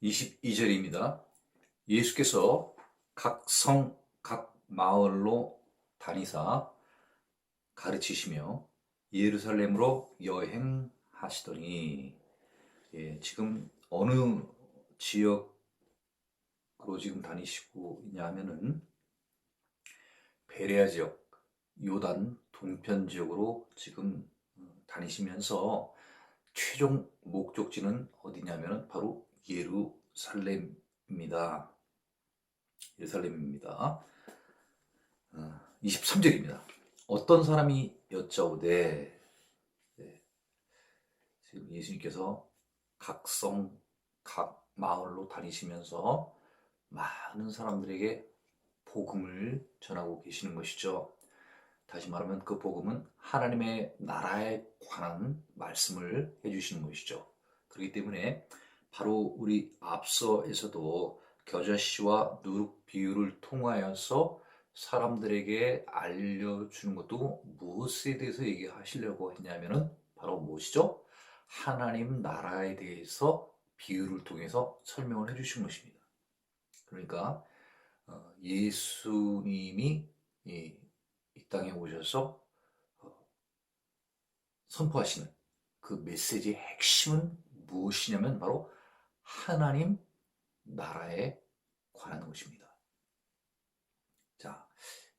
22절입니다. 예수께서 각 성, 각 마을로 다니사 가르치시며 예루살렘으로 여행하시더니, 지금 어느 지역으로 지금 다니시고 있냐 하면은 베레아 지역, 요단 동편 지역으로 지금 다니시면서 최종 목적지는 어디냐면 바로 예루살렘입니다. 예루살렘입니다. 23절입니다. 어떤 사람이 여짜오되, 지금 예수님께서 각 성, 각 마을로 다니시면서 많은 사람들에게 복음을 전하고 계시는 것이죠. 다시 말하면 그 복음은 하나님의 나라에 관한 말씀을 해주시는 것이죠. 그렇기 때문에 바로 우리 앞서에서도 겨자씨와 누룩 비유를 통하여서 사람들에게 알려주는 것도 무엇에 대해서 얘기하시려고 했냐면은 바로 무엇이죠? 하나님 나라에 대해서 비유를 통해서 설명을 해주신 것입니다. 그러니까 예수님이 이 땅에 오셔서 선포하시는 그 메시지의 핵심은 무엇이냐면 바로 하나님 나라에 관한 것입니다. 자,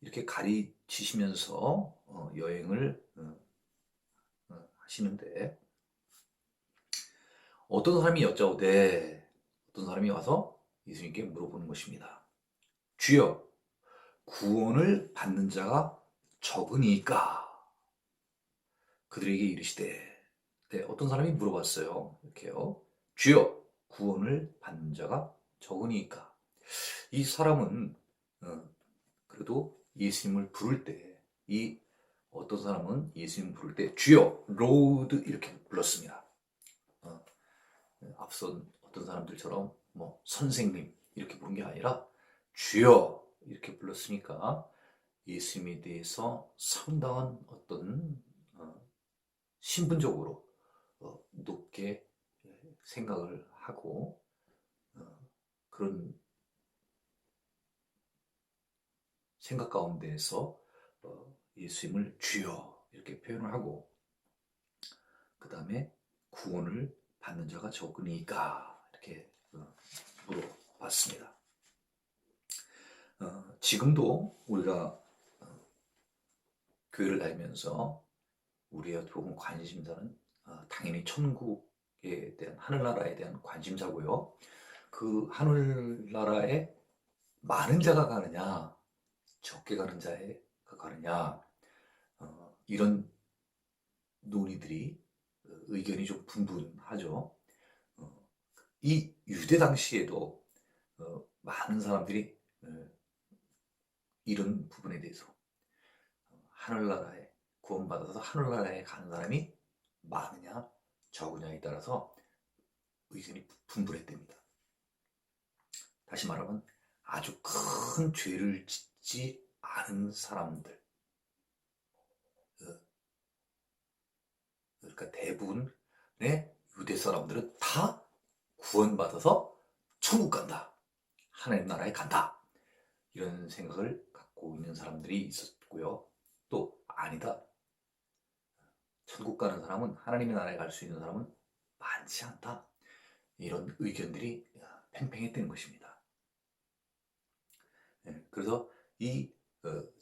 이렇게 가르치시면서 여행을 하시는데, 어떤 사람이 여짜오되, 어떤 사람이 와서 예수님께 물어보는 것입니다. 주여, 구원을 받는 자가 적으니까? 그들에게 이르시되, 어떤 사람이 물어봤어요. 이렇게요. 주여, 구원을 받는 자가 적으니까? 이 사람은 그래도 예수님을 부를 때, 어떤 사람은 예수님을 부를 때 주여, 로드 이렇게 불렀습니다. 앞선 어떤 사람들처럼 뭐 선생님 이렇게 부른 게 아니라 주여 이렇게 불렀으니까 예수님에 대해서 상당한 어떤 신분적으로 높게 생각을 하고 그런 생각 가운데에서 예수님을 주여 이렇게 표현을 하고, 그 다음에 구원을 받는 자가 적으니까 이렇게 물어봤습니다. 지금도 우리가 교회를 다니면서 우리의 복음 관심사는 당연히 천국에 대한, 하늘나라에 대한 관심사고요. 그 하늘나라에 많은 자가 가느냐 적게 가는 자가 가느냐, 이런 논의들이, 의견이 좀 분분하죠. 이 유대 당시에도 많은 사람들이 이런 부분에 대해서 하늘나라에 구원받아서 하늘나라에 가는 사람이 많으냐 적으냐에 따라서 의견이 분분했답니다. 다시 말하면 아주 큰 죄를 짓지 않은 사람들, 그러니까 대부분의 유대 사람들은 다 구원받아서 천국 간다, 하나님 나라에 간다, 이런 생각을 갖고 있는 사람들이 있었고요. 또 아니다, 천국 가는 사람은, 하나님의 나라에 갈 수 있는 사람은 많지 않다, 이런 의견들이 팽팽했던 것입니다. 그래서 이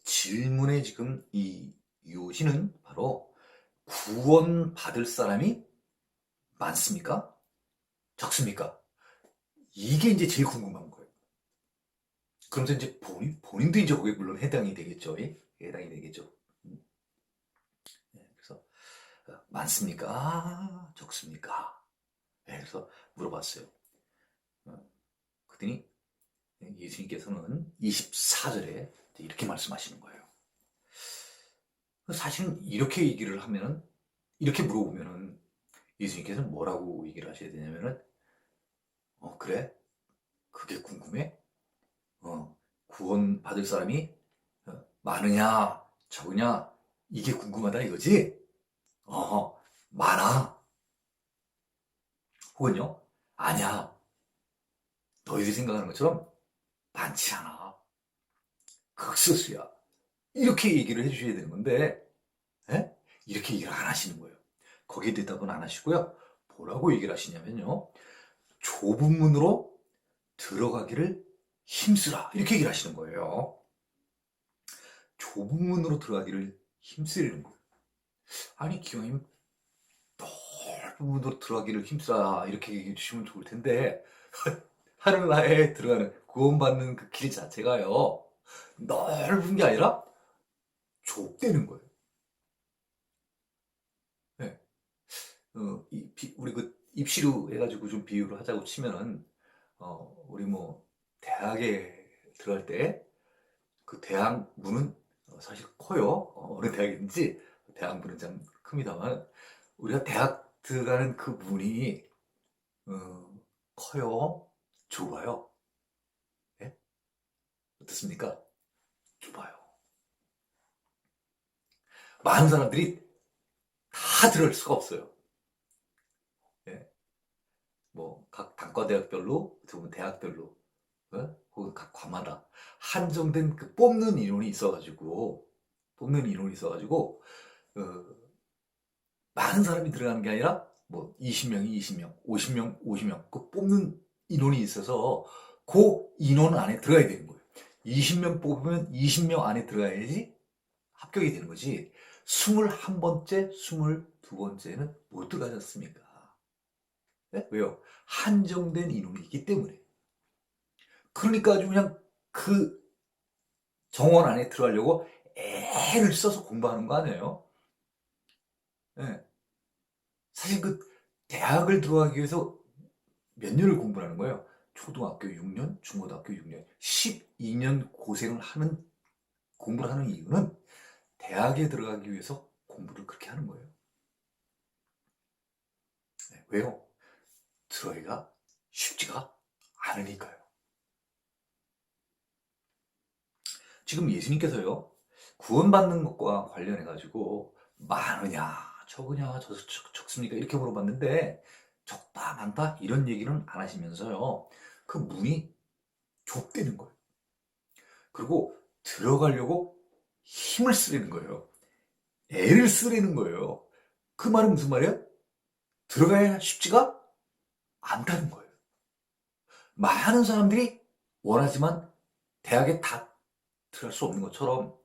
질문의 지금 이 요지는 바로 구원 받을 사람이 많습니까? 적습니까? 이게 이제 제일 궁금한 거예요. 그러면서 이제 본인도 이제 거기에 물론 해당이 되겠죠. 해당이 되겠죠. 그래서 많습니까? 적습니까? 그래서 물어봤어요. 그랬더니 예수님께서는 24절에 이렇게 말씀하시는 거예요. 사실은 이렇게 얘기를 하면은, 이렇게 물어보면은 예수님께서는 뭐라고 얘기를 하셔야 되냐면은, 그래? 그게 궁금해? 구원 받을 사람이 많으냐 적으냐 이게 궁금하다 이거지? 많아. 혹은요, 아니야, 너희들이 생각하는 것처럼 많지 않아. 극소수야. 이렇게 얘기를 해주셔야 되는 건데, 예? 이렇게 얘기를 안 하시는 거예요. 거기에 대답은 안 하시고요. 뭐라고 얘기를 하시냐면요. 좁은 문으로 들어가기를 힘쓰라. 이렇게 얘기를 하시는 거예요. 좁은 문으로 들어가기를 힘쓰는 거예요. 아니, 기왕이면 넓은 문으로 들어가기를 힘쓰라. 이렇게 얘기해 주시면 좋을 텐데, 하늘나라에 들어가는, 구원받는 그 길 자체가요. 넓은 게 아니라 좁다는 거예요. 네. 우리 그 입시로 해가지고 좀 비유를 하자고 치면은, 우리 뭐, 대학에 들어갈 때, 그 대학 문은 사실 커요. 어느 대학인지 대학 문은 참 큽니다만, 우리가 대학 들어가는 그 문이, 커요. 좁아요. 예? 어떻습니까? 좁아요. 많은 사람들이 다 들어갈 수가 없어요. 예? 뭐, 각 단과대학별로, 어떻게 대학별로, 혹은 각 과마다 한정된 그 뽑는 인원이 있어가지고, 어, 많은 사람이 들어가는 게 아니라, 뭐, 20명이 20명, 50명, 50명, 그 뽑는 인원이 있어서, 그 인원 안에 들어가야 되는 거예요. 20명 뽑으면 20명 안에 들어가야지 합격이 되는 거지. 21번째, 22번째는 못 들어가지 않습니까? 네? 왜요? 한정된 인원이기 때문에. 그러니까 아주 그냥 그 정원 안에 들어가려고 애를 써서 공부하는 거 아니에요? 네. 사실 그 대학을 들어가기 위해서 몇 년을 공부하는 거예요? 초등학교 6년, 중고등학교 6년, 12년 고생을 하는, 공부를 하는 이유는 대학에 들어가기 위해서 공부를 그렇게 하는 거예요. 네. 왜요? 들어가기가 쉽지가 않으니까요. 지금 예수님께서요, 구원받는 것과 관련해가지고, 많으냐, 적으냐, 적습니까? 이렇게 물어봤는데, 적다, 많다, 이런 얘기는 안 하시면서요, 그 문이 좁다는 거예요. 그리고 들어가려고 힘을 쓰려는 거예요. 애를 쓰려는 거예요. 그 말은 무슨 말이에요? 들어가야 쉽지가 않다는 거예요. 많은 사람들이 원하지만 대학에 다 들어갈 수 없는 것처럼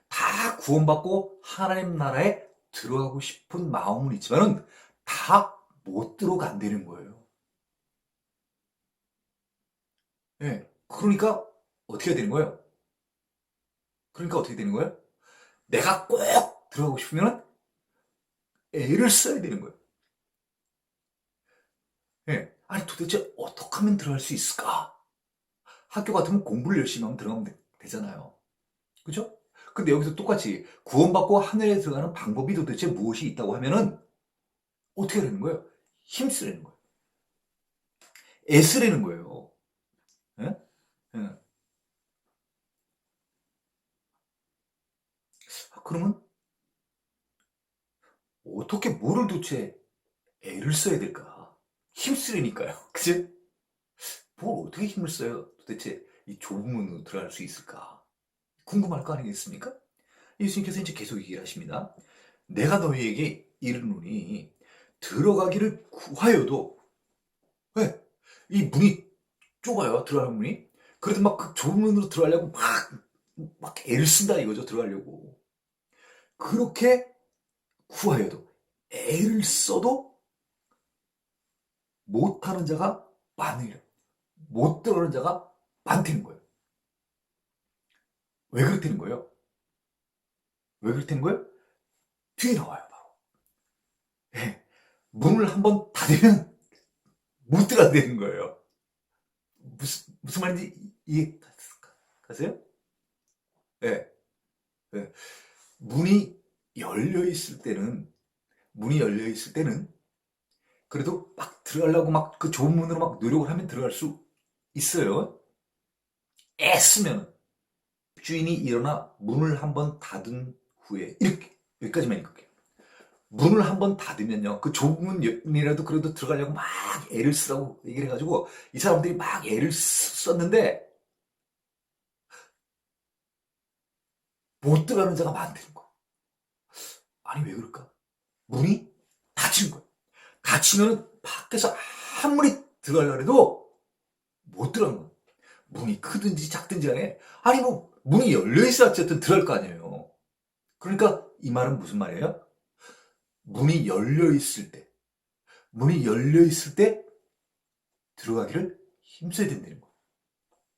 다 구원받고 하나님 나라에 들어가고 싶은 마음은 있지만은 다 못 들어간다는 거예요. 예. 그러니까 어떻게 되는 거예요? 그러니까 어떻게 되는 거예요? 내가 꼭 들어가고 싶으면 애를 써야 되는 거예요. 예. 아니 도대체 어떻게 하면 들어갈 수 있을까? 학교 같으면 공부를 열심히 하면 들어가면 되잖아요. 그죠? 근데 여기서 똑같이 구원받고 하늘에 들어가는 방법이 도대체 무엇이 있다고 하면은 어떻게 하는 거예요? 힘쓰라는 거예요. 애쓰라는 거예요. 예? 예. 그러면 어떻게 뭐를 도대체 애를 써야 될까? 힘쓰려니까요. 그치? 뭘 어떻게 힘을 써야 도대체 이 좁은 문으로 들어갈 수 있을까? 궁금할 거 아니겠습니까? 예수님께서 이제 계속 얘기를 하십니다. 내가 너희에게 이르노니 들어가기를 구하여도 왜? 이 문이 좁아요. 들어가는 문이. 그래도 막 그 좁은 문으로 들어가려고 막 애를 쓴다 이거죠. 들어가려고. 그렇게 구하여도 애를 써도 못하는 자가 많으리라. 못 들어가는 자가 많다는 거예요. 왜 그렇다는 거예요? 왜 그렇다는 거예요? 뒤에 나와요, 바로. 예. 문을 한번 닫으면 못 들어가는 거예요. 무슨 말인지 이해 가세요? 예. 예. 문이 열려 있을 때는, 문이 열려 있을 때는, 그래도 막 들어가려고 막 그 좁은 문으로 막 노력을 하면 들어갈 수 있어요. 애쓰면. 주인이 일어나 문을 한번 닫은 후에, 이렇게, 여기까지만 읽을게요. 문을 한번 닫으면요. 그 좁은 문이라도 그래도 들어가려고 막 애를 쓰라고 얘기를 해가지고 이 사람들이 막 애를 썼는데 못 들어가는 자가 많다는 거야. 아니 왜 그럴까? 문이 닫힌 거야. 닫히면 밖에서 아무리 들어가려고 해도 못 들어가는 거야. 문이 크든지 작든지 간에 아니 뭐 문이 열려있어야 어쨌든 들어갈 거 아니에요. 그러니까 이 말은 무슨 말이에요? 문이 열려있을 때 문이 열려있을 때 들어가기를 힘써야 된다는 거예요.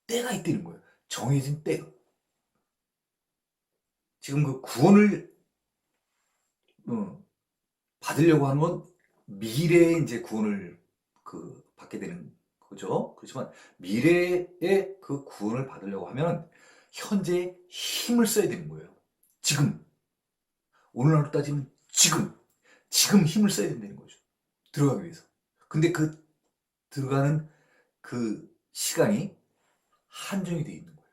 때가 있다는 거예요. 정해진 때가. 지금 그 구원을 받으려고 하는 건 미래에 이제 구원을 받게 되는 거죠. 그렇지만 미래에 그 구원을 받으려고 하면 현재 힘을 써야 되는 거예요. 지금 오늘 하루 따지면 지금 힘을 써야 된다는 거죠. 들어가기 위해서. 근데 그 들어가는 그 시간이 한정이 되어 있는 거예요.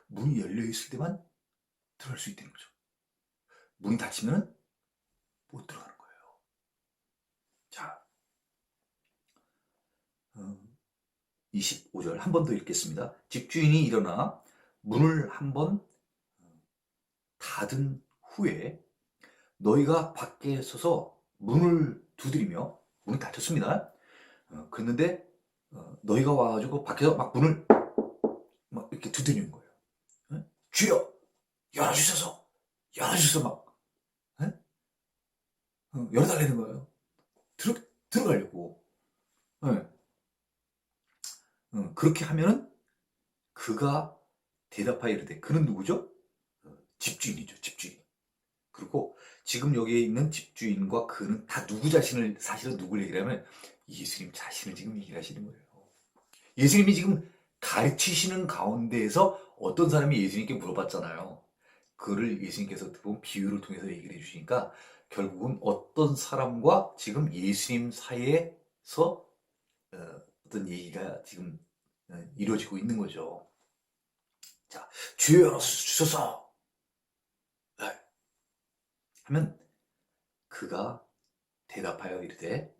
문이 열려 있을 때만 들어갈 수 있다는 거죠. 문이 닫히면 못 들어가는 거예요. 자, 25절 한 번 더 읽겠습니다. 집주인이 일어나 문을 한번 닫은 후에 너희가 밖에 서서 문을 두드리며 문이 닫혔습니다. 그랬는데 너희가 와가지고 밖에서 막 문을 막 이렇게 두드리는 거예요. 주여 열어주셔서 막 열어달라는 거예요. 들어가려고. 그렇게 하면은 그가 대답하여 이르되 그는 누구죠? 집주인이죠. 집주인. 그리고 지금 여기에 있는 집주인과 그는 다 누구 자신을 사실은 누구를 얘기하면 예수님 자신을 지금 얘기를 하시는 거예요. 예수님이 지금 가르치시는 가운데에서 어떤 사람이 예수님께 물어봤잖아요. 그거를 예수님께서 보면 비유를 통해서 얘기를 해주시니까 결국은 어떤 사람과 지금 예수님 사이에서 어떤 얘기가 지금 이루어지고 있는 거죠. 자, 주여 열어주소서 하면 그가 대답하여 이르되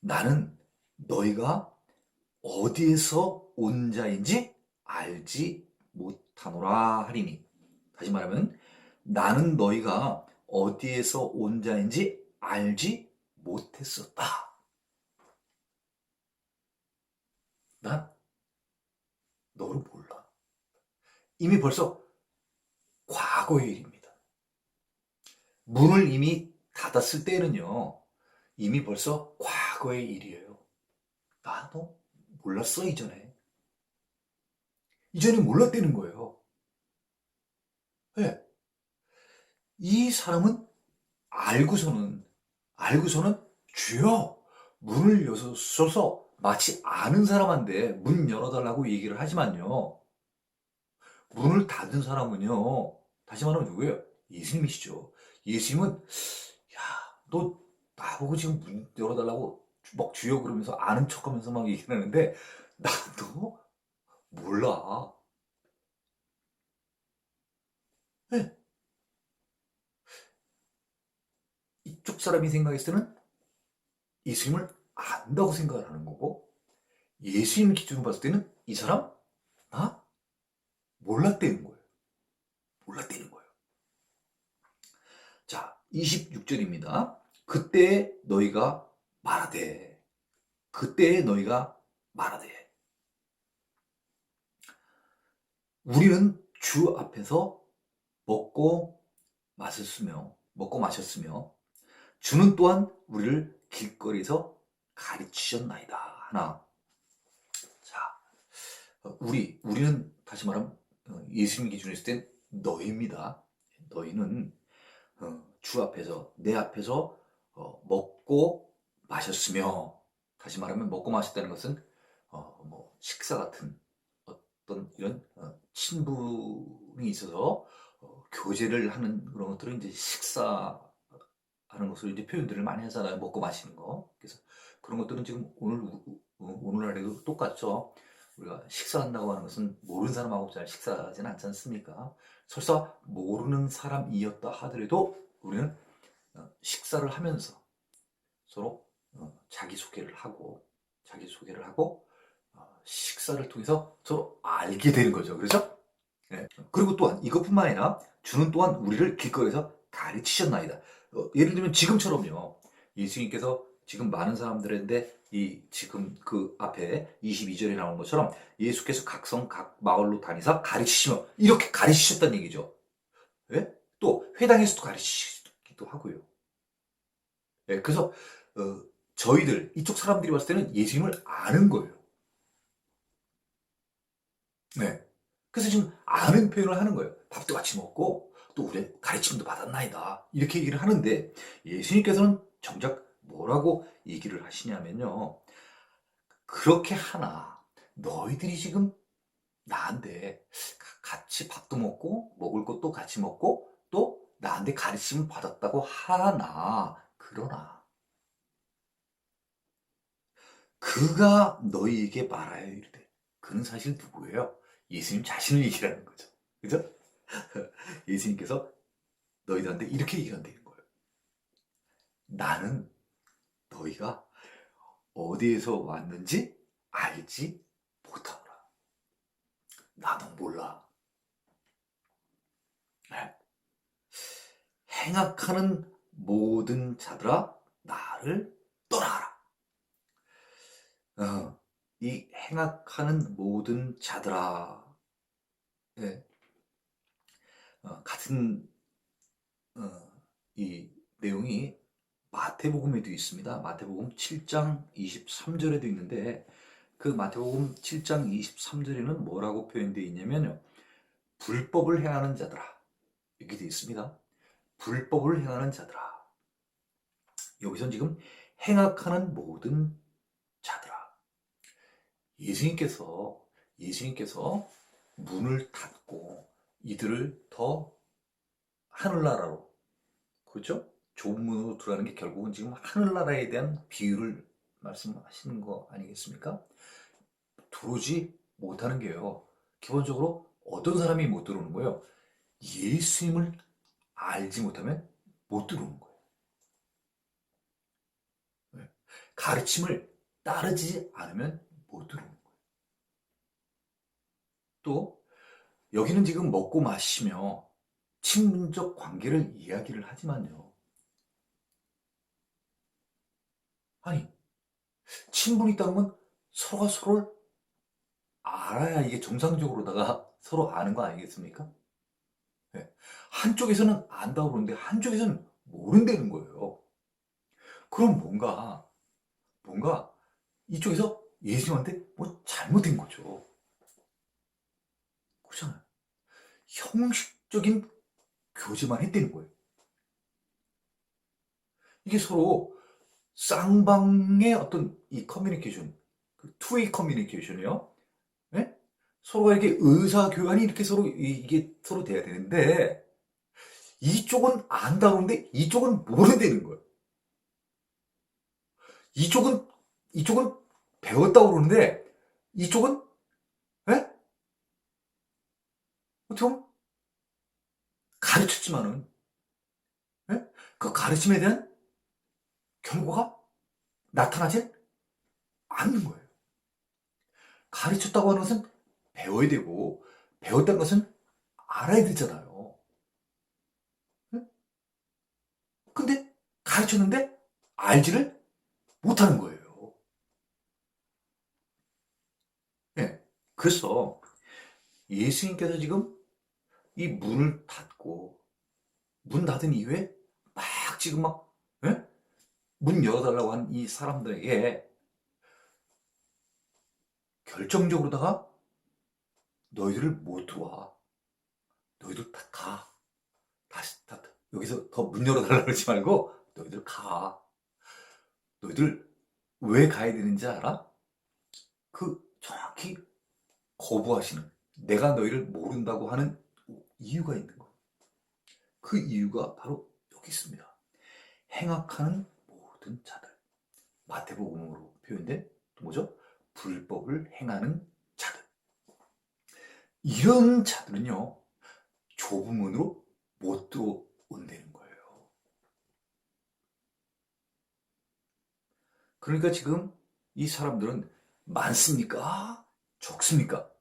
나는 너희가 어디에서 온 자인지 알지 못하노라 하리니. 다시 말하면 나는 너희가 어디에서 온 자인지 알지 못했었다. 난 너를 몰라. 이미 벌써 과거의 일입니다. 문을 이미 닫았을 때는요, 이미 벌써 과거의 일이에요. 나도 몰랐어, 이전에. 이전에 몰랐다는 거예요. 네. 이 사람은 알고서는 주여 문을 여셔서 마치 아는 사람한테 문 열어달라고 얘기를 하지만요. 문을 닫은 사람은요. 다시 말하면 누구예요? 예수님이시죠. 예수님은 야, 너 나보고 지금 문 열어달라고 막 주여 그러면서 아는 척하면서 막 얘기를 하는데 나도 몰라. 네. 이쪽 사람이 생각했을 때는 예수님을 안다고 생각을 하는 거고 예수님 기준으로 봤을 때는 이 사람 나 몰랐다는 거예요. 몰랐다는 거예요. 자, 26절입니다. 그때 너희가 말하되 우리는 주 앞에서 먹고 마셨으며 주는 또한 우리를 길거리에서 가르치셨나이다. 하나. 자, 우리는 다시 말하면 예수님 기준으로 했을 땐 너희입니다. 너희는 주 앞에서 내 앞에서 먹고 마셨으며 다시 말하면 먹고 마셨다는 것은 뭐 식사 같은 어떤 이런 친분이 있어서 교제를 하는 그런 것들은 이제 식사하는 것으로 이제 표현들을 많이 하잖아요. 먹고 마시는 거. 그래서 그런 것들은 지금 오늘날에도 똑같죠. 우리가 식사한다고 하는 것은 모르는 사람하고 잘 식사하지는 않지 않습니까? 설사 모르는 사람이었다 하더라도 우리는 식사를 하면서 서로 자기소개를 하고 식사를 통해서 서로 알게 되는 거죠. 그렇죠? 네. 그리고 또한 이것뿐만 아니라 주는 또한 우리를 길거리에서 가르치셨나이다. 예를 들면 지금처럼요. 예수님께서 지금 많은 사람들인데 지금 그 앞에 22절에 나온 것처럼 예수께서 각성 각 마을로 다니사 가르치시며 이렇게 가르치셨다는 얘기죠. 예? 또 회당에서도 가르치시기도 하고요. 예, 그래서 저희들 이쪽 사람들이 봤을 때는 예수님을 아는 거예요. 네. 그래서 지금 아는 표현을 하는 거예요. 밥도 같이 먹고 또 우리 가르침도 받았나이다. 이렇게 얘기를 하는데 예수님께서는 정작 뭐라고 얘기를 하시냐면요. 그렇게 하나 너희들이 지금 나한테 같이 밥도 먹고 먹을 것도 같이 먹고 또 나한테 가르침을 받았다고 하나 그러나 그가 너희에게 말하여 이르되 그는 사실 누구예요? 예수님 자신을 얘기하는 거죠. 그죠? 예수님께서 너희들한테 이렇게 얘기한다는 거예요. 나는 너희가 어디에서 왔는지 알지 못하노라. 나는 몰라. 네. 행악하는 모든 자들아 나를 떠나라. 이 행악하는 모든 자들아 네. 같은 이 내용이 마태복음에도 있습니다. 마태복음 7장 23절에도 있는데 그 마태복음 7장 23절에는 뭐라고 표현되어 있냐면요. 불법을 행하는 자들아 이렇게 되어 있습니다. 불법을 행하는 자들아 여기선 지금 행악하는 모든 자들아 예수님께서 문을 닫고 이들을 더 하늘나라로 그렇죠? 좁은 문으로 들어가는 게 결국은 지금 하늘나라에 대한 비유를 말씀하시는 거 아니겠습니까? 들어오지 못하는 게요. 기본적으로 어떤 사람이 못 들어오는 거예요? 예수님을 알지 못하면 못 들어오는 거예요. 네. 가르침을 따르지 않으면 못 들어오는 거예요. 또 여기는 지금 먹고 마시며 친분적 관계를 이야기를 하지만요. 아니 친분이 있다는 건 서로가 서로를 알아야 이게 정상적으로다가 서로 아는 거 아니겠습니까? 네. 한쪽에서는 안다고 그러는데 한쪽에서는 모른다는 거예요. 그럼 뭔가 이쪽에서 예수님한테 뭐 잘못된 거죠. 그렇잖아요. 형식적인 교제만 했다는 거예요. 이게 서로 쌍방의 어떤 이 커뮤니케이션, 그 투웨이 커뮤니케이션이요. 네? 서로가 이렇게 의사교환이 이렇게 서로 이게 서로 돼야 되는데 이쪽은 안다고 하는데 이쪽은 모른다는 거예요. 이쪽은 이쪽은 배웠다고 그러는데 이쪽은 예? 어떻게 보면 가르쳤지만은 예? 그 가르침에 대한 결과가 나타나지 않는 거예요. 가르쳤다고 하는 것은 배워야 되고 배웠다는 것은 알아야 되잖아요. 예? 근데 가르쳤는데 알지를 못하는 거예요. 예. 그래서 예수님께서 지금 이 문을 닫고 문 닫은 이후에 막 지금 막 예? 문 열어달라고 한 이 사람들에게 결정적으로다가 너희들을 못 들어와. 너희들 다 가. 다시 다 여기서 더 문 열어달라고 그러지 말고 너희들 가. 너희들 왜 가야 되는지 알아? 그 정확히 거부하시는 내가 너희를 모른다고 하는 이유가 있는 거예요. 그 이유가 바로 여기 있습니다. 행악하는 모든 자들. 마태복음으로 표현된 또 뭐죠? 불법을 행하는 자들. 이런 자들은요. 좁은 문으로 못 들어온다는 거예요. 그러니까 지금 이 사람들은 많습니까? 적습니까?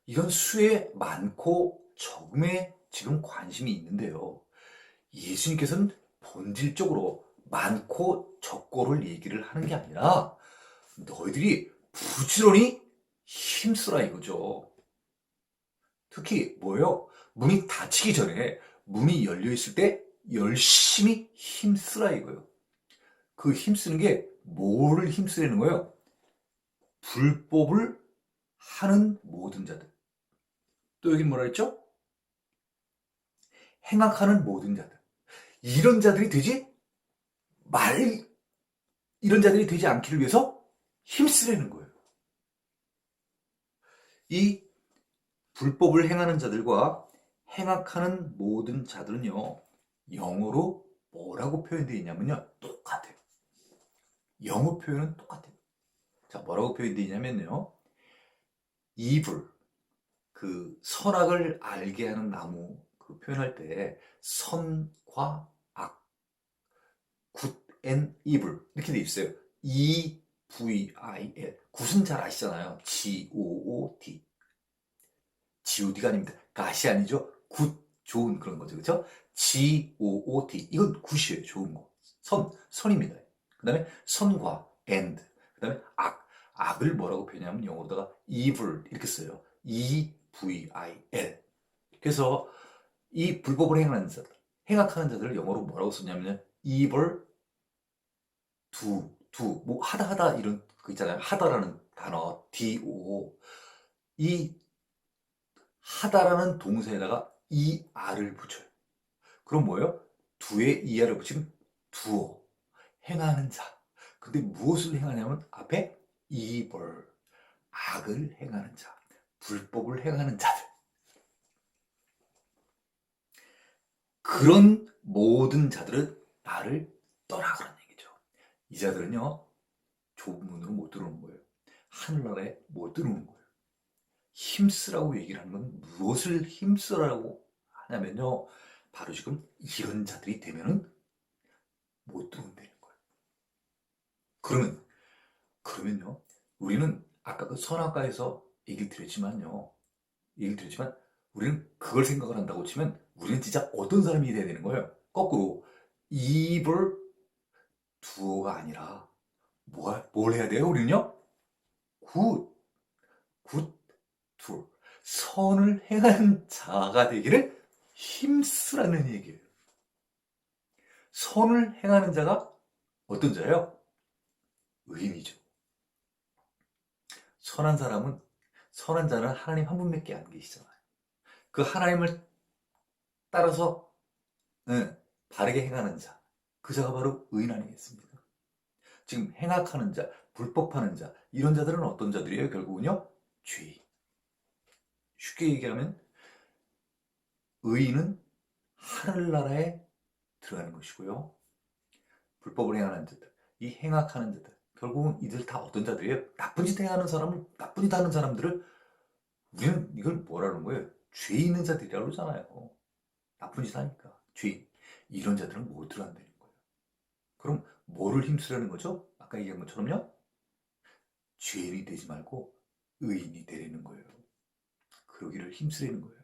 이런 수에 많고 적음에 지금 관심이 있는데요. 예수님께서는 본질적으로 많고 적고를 얘기를 하는 게 아니라 너희들이 부지런히 힘쓰라 이거죠. 특히 뭐예요? 문이 닫히기 전에 문이 열려 있을 때 열심히 힘쓰라 이거예요. 그 힘쓰는 게 뭐를 힘쓰라는 거예요? 불법을 하는 모든 자들. 또 여기 뭐라 했죠? 행악하는 모든 자들. 이런 자들이 되지 이런 자들이 되지 않기를 위해서 힘쓰라는 거예요. 이 불법을 행하는 자들과 행악하는 모든 자들은요, 영어로 뭐라고 표현되어 있냐면요, 똑같아요. 영어 표현은 똑같아요. 자, 뭐라고 표현되어 있냐면요, evil, 그 선악을 알게 하는 나무, 그 표현할 때 선과 악, good and evil 이렇게 돼 있어요. E-V-I-L. 굿은 잘 아시잖아요. G-O-O-D. G-O-D가 아닙니다. 갓이 아니죠. 굿, 좋은 그런 거죠. 그렇죠? G-O-O-D. 이건 굿이에요. 좋은 거. 선입니다. 그 다음에 선과 and. 그 다음에 악. 악을 뭐라고 표현하면 영어로다가 evil 이렇게 써요. E-V-I-L. 그래서 이 불법을 행하는 자들, 행악하는 자들을 영어로 뭐라고 썼냐면 evil 뭐 하다 이런 거 있잖아요. 하다라는 단어 do 이 하다라는 동사에다가 er을 붙여요. 그럼 뭐예요? do에 er을 붙이면 두어 행하는 자. 근데 무엇을 행하냐면 앞에 evil 악을 행하는 자, 불법을 행하는 자들. 그런 모든 자들은 나를 떠나 그런 얘기죠. 이 자들은요 좁은 문으로 못 들어오는 거예요. 하늘나라에 못 들어오는 거예요. 힘쓰라고 얘기를 하는 건 무엇을 힘쓰라고 하냐면요. 바로 지금 이런 자들이 되면은 못 들어온다는 거예요. 그러면요. 우리는 아까 그 선악과에서 얘기를 드렸지만 우리는 그걸 생각을 한다고 치면 우리는 진짜 어떤 사람이 돼야 되는 거예요. 거꾸로 evil do가 아니라 뭘 해야 돼요? 우리는요? good, good do. 선을 행하는 자가 되기를 힘쓰라는 얘기예요. 선을 행하는 자가 어떤 자예요? 의인이죠. 선한 자는 하나님 한 분밖에 안 계시잖아요. 그 하나님을 따라서 바르게 행하는 자, 그 자가 바로 의인 아니겠습니까? 지금 행악하는 자, 불법하는 자, 이런 자들은 어떤 자들이에요? 결국은요, 죄인. 쉽게 얘기하면 의인은 하늘나라에 들어가는 것이고요. 불법을 행하는 자들, 이 행악하는 자들, 결국은 이들 다 어떤 자들이에요? 나쁜 짓 하는 사람들을 우리는 이걸 뭐라는 거예요? 죄 있는 자들이라고 그러잖아요. 나쁜 짓 하니까. 죄인. 이런 자들은 못 들어간다는 거예요. 그럼 뭐를 힘쓰라는 거죠? 아까 얘기한 것처럼요. 죄인이 되지 말고 의인이 되려는 거예요. 그러기를 힘쓰라는 거예요.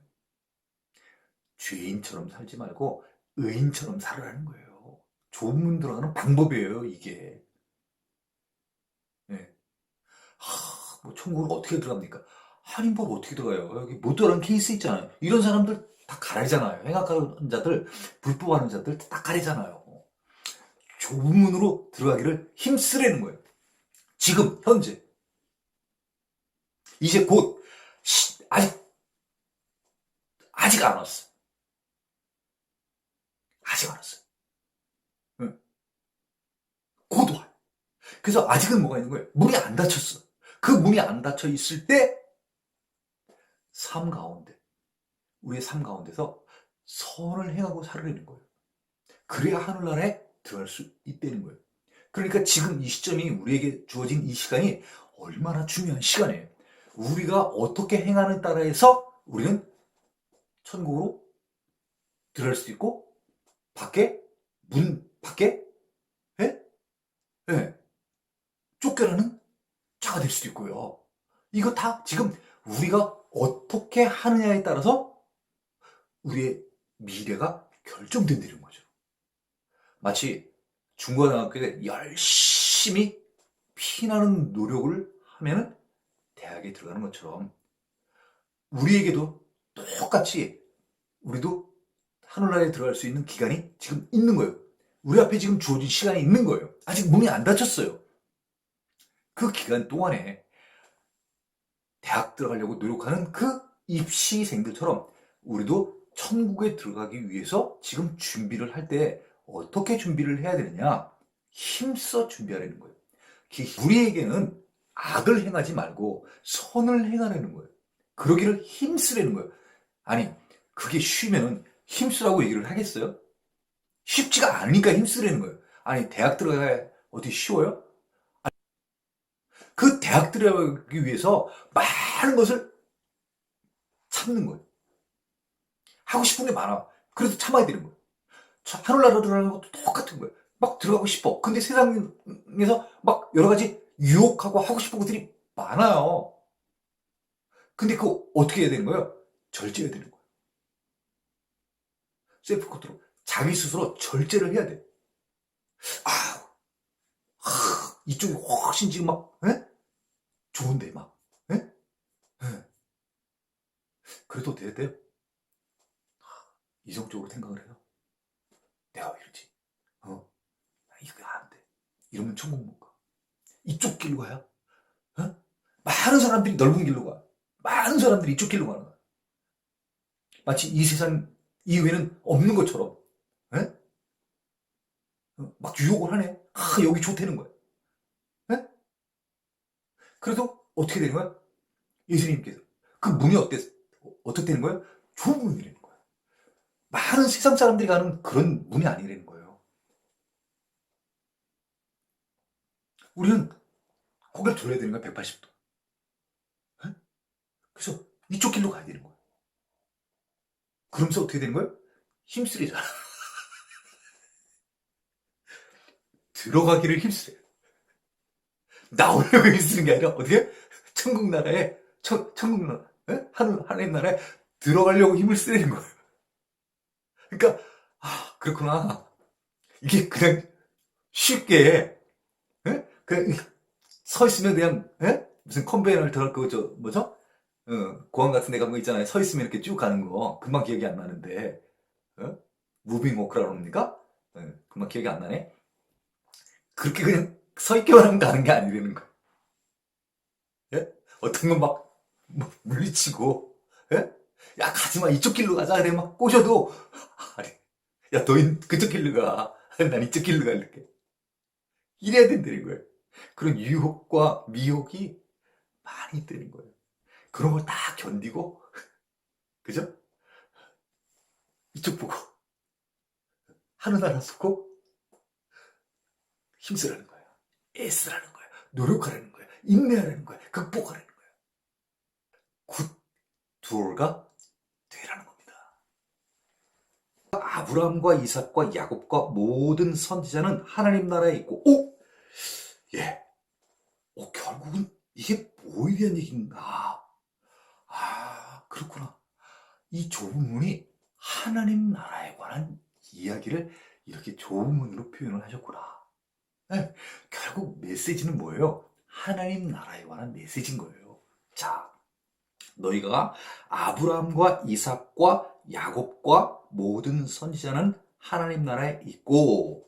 죄인처럼 살지 말고 의인처럼 살아라는 거예요. 좁은 문 들어가는 방법이에요, 이게. 네. 뭐 천국을 어떻게 들어갑니까? 할인볼 어떻게 들어가요? 여기 못 들어가는 케이스 있잖아요. 이런 사람들 다 가리잖아요. 행악하는 자들, 불법하는 자들 다 가리잖아요. 좁은 문으로 들어가기를 힘쓰라는 거예요. 지금 현재 이제 곧 아직 안 왔어. 아직 안 왔어. 응. 곧 와. 그래서 아직은 뭐가 있는 거예요? 문이 안 닫혔어. 그 문이 안 닫혀 있을 때 삶 가운데 우리의 삶 가운데서 선을 행하고 살아내는 거예요. 그래야 하늘나라에 들어갈 수 있다는 거예요. 그러니까 지금 이 시점이 우리에게 주어진 이 시간이 얼마나 중요한 시간이에요. 우리가 어떻게 행하는 따라해서 우리는 천국으로 들어갈 수 있고 문 밖에 예? 예. 쫓겨나는 자가 될 수도 있고요. 이거 다 지금 우리가 어떻게 하느냐에 따라서 우리의 미래가 결정된다는 거죠. 마치 중고등학교에 열심히 피나는 노력을 하면 대학에 들어가는 것처럼 우리에게도 똑같이 우리도 하늘나라에 들어갈 수 있는 기간이 지금 있는 거예요. 우리 앞에 지금 주어진 시간이 있는 거예요. 아직 문이 안 닫혔어요. 그 기간 동안에 대학 들어가려고 노력하는 그 입시생들처럼 우리도 천국에 들어가기 위해서 지금 준비를 할 때 어떻게 준비를 해야 되느냐? 힘써 준비하라는 거예요. 우리에게는 악을 행하지 말고 선을 행하라는 거예요. 그러기를 힘쓰라는 거예요. 아니, 그게 쉬면은 힘쓰라고 얘기를 하겠어요? 쉽지가 않으니까 힘쓰라는 거예요. 아니, 대학 들어가야 어디 쉬워요? 그 대학 들어가기 위해서 많은 것을 참는 거예요. 하고 싶은 게 많아. 그래서 참아야 되는 거예요. 하늘나라 들어가는 것도 똑같은 거예요. 막 들어가고 싶어. 근데 세상에서 막 여러 가지 유혹하고 하고 싶은 것들이 많아요. 근데 그거 어떻게 해야 되는 거예요? 절제해야 되는 거예요. 셀프 컨트롤. 자기 스스로 절제를 해야 돼. 이쪽이 훨씬 지금 막, 에? 좋은데, 막, 에? 에. 그래도 돼요. 이성적으로 생각을 해요. 내가 왜 이러지? 이거 안 돼. 이러면 천국 못 가. 이쪽 길로 가요? 많은 사람들이 넓은 길로 가. 많은 사람들이 이쪽 길로 가는 거야. 마치 이 세상 이외에는 없는 것처럼. 에? 막 유혹을 하네. 여기 좋다는 거야. 에? 그래도 어떻게 되는 거야? 예수님께서. 그 문이 어떻게 되는 거예요? 좋은 문이라는 거야. 많은 세상 사람들이 가는 그런 문이 아니라는 거예요. 우리는 고개를 돌려야 되는 거야, 180도. 에? 그래서 이쪽 길로 가야 되는 거야. 그러면서 어떻게 되는 거예요? 힘쓰리잖아. 들어가기를 힘쓰래. 나오려고 힘쓰는 게 아니라 어떻게? 천국 나라에 천국 나라, 하나님 나라에 들어가려고 힘을 쓰는 거예요. 그러니까 그렇구나. 이게 그냥 쉽게 그냥 서 있으면 그냥 무슨 컨베이어를 그저 뭐죠? 공항 같은 데 가면 있잖아요. 서 있으면 이렇게 쭉 가는 거 금방 기억이 안 나는데 무빙 워크라고 합니까? 금방 기억이 안 나네. 그렇게 그냥 서 있기만 하면 가는 게 아니라는 거예요. 예? 어떤 건 막 물리치고 야 가지마 이쪽 길로 가자 그래 막 꼬셔도 아니 야 너희 그쪽 길로 가. 난 이쪽 길로 갈게. 이래야 된다는 거예요. 그런 유혹과 미혹이 많이 있다는 거예요. 그런 걸 다 견디고 그죠? 이쪽 보고 하늘 알아서고 힘쓰라는 거예요. 애쓰라는 거예요. 노력하라는 거예요. 인내하라는 거예요. 극복하라는 거예요. 굿두얼가 되라는 겁니다. 아브라함과 이삭과 야곱과 모든 선지자는 하나님 나라에 있고 예. 결국은 이게 뭐에 대한 얘기인가? 그렇구나. 이 조문이 하나님 나라에 관한 이야기를 이렇게 조문으로 표현을 하셨구나. 네, 결국 메시지는 뭐예요? 하나님 나라에 관한 메시지인 거예요. 자, 너희가 아브라함과 이삭과 야곱과 모든 선지자는 하나님 나라에 있고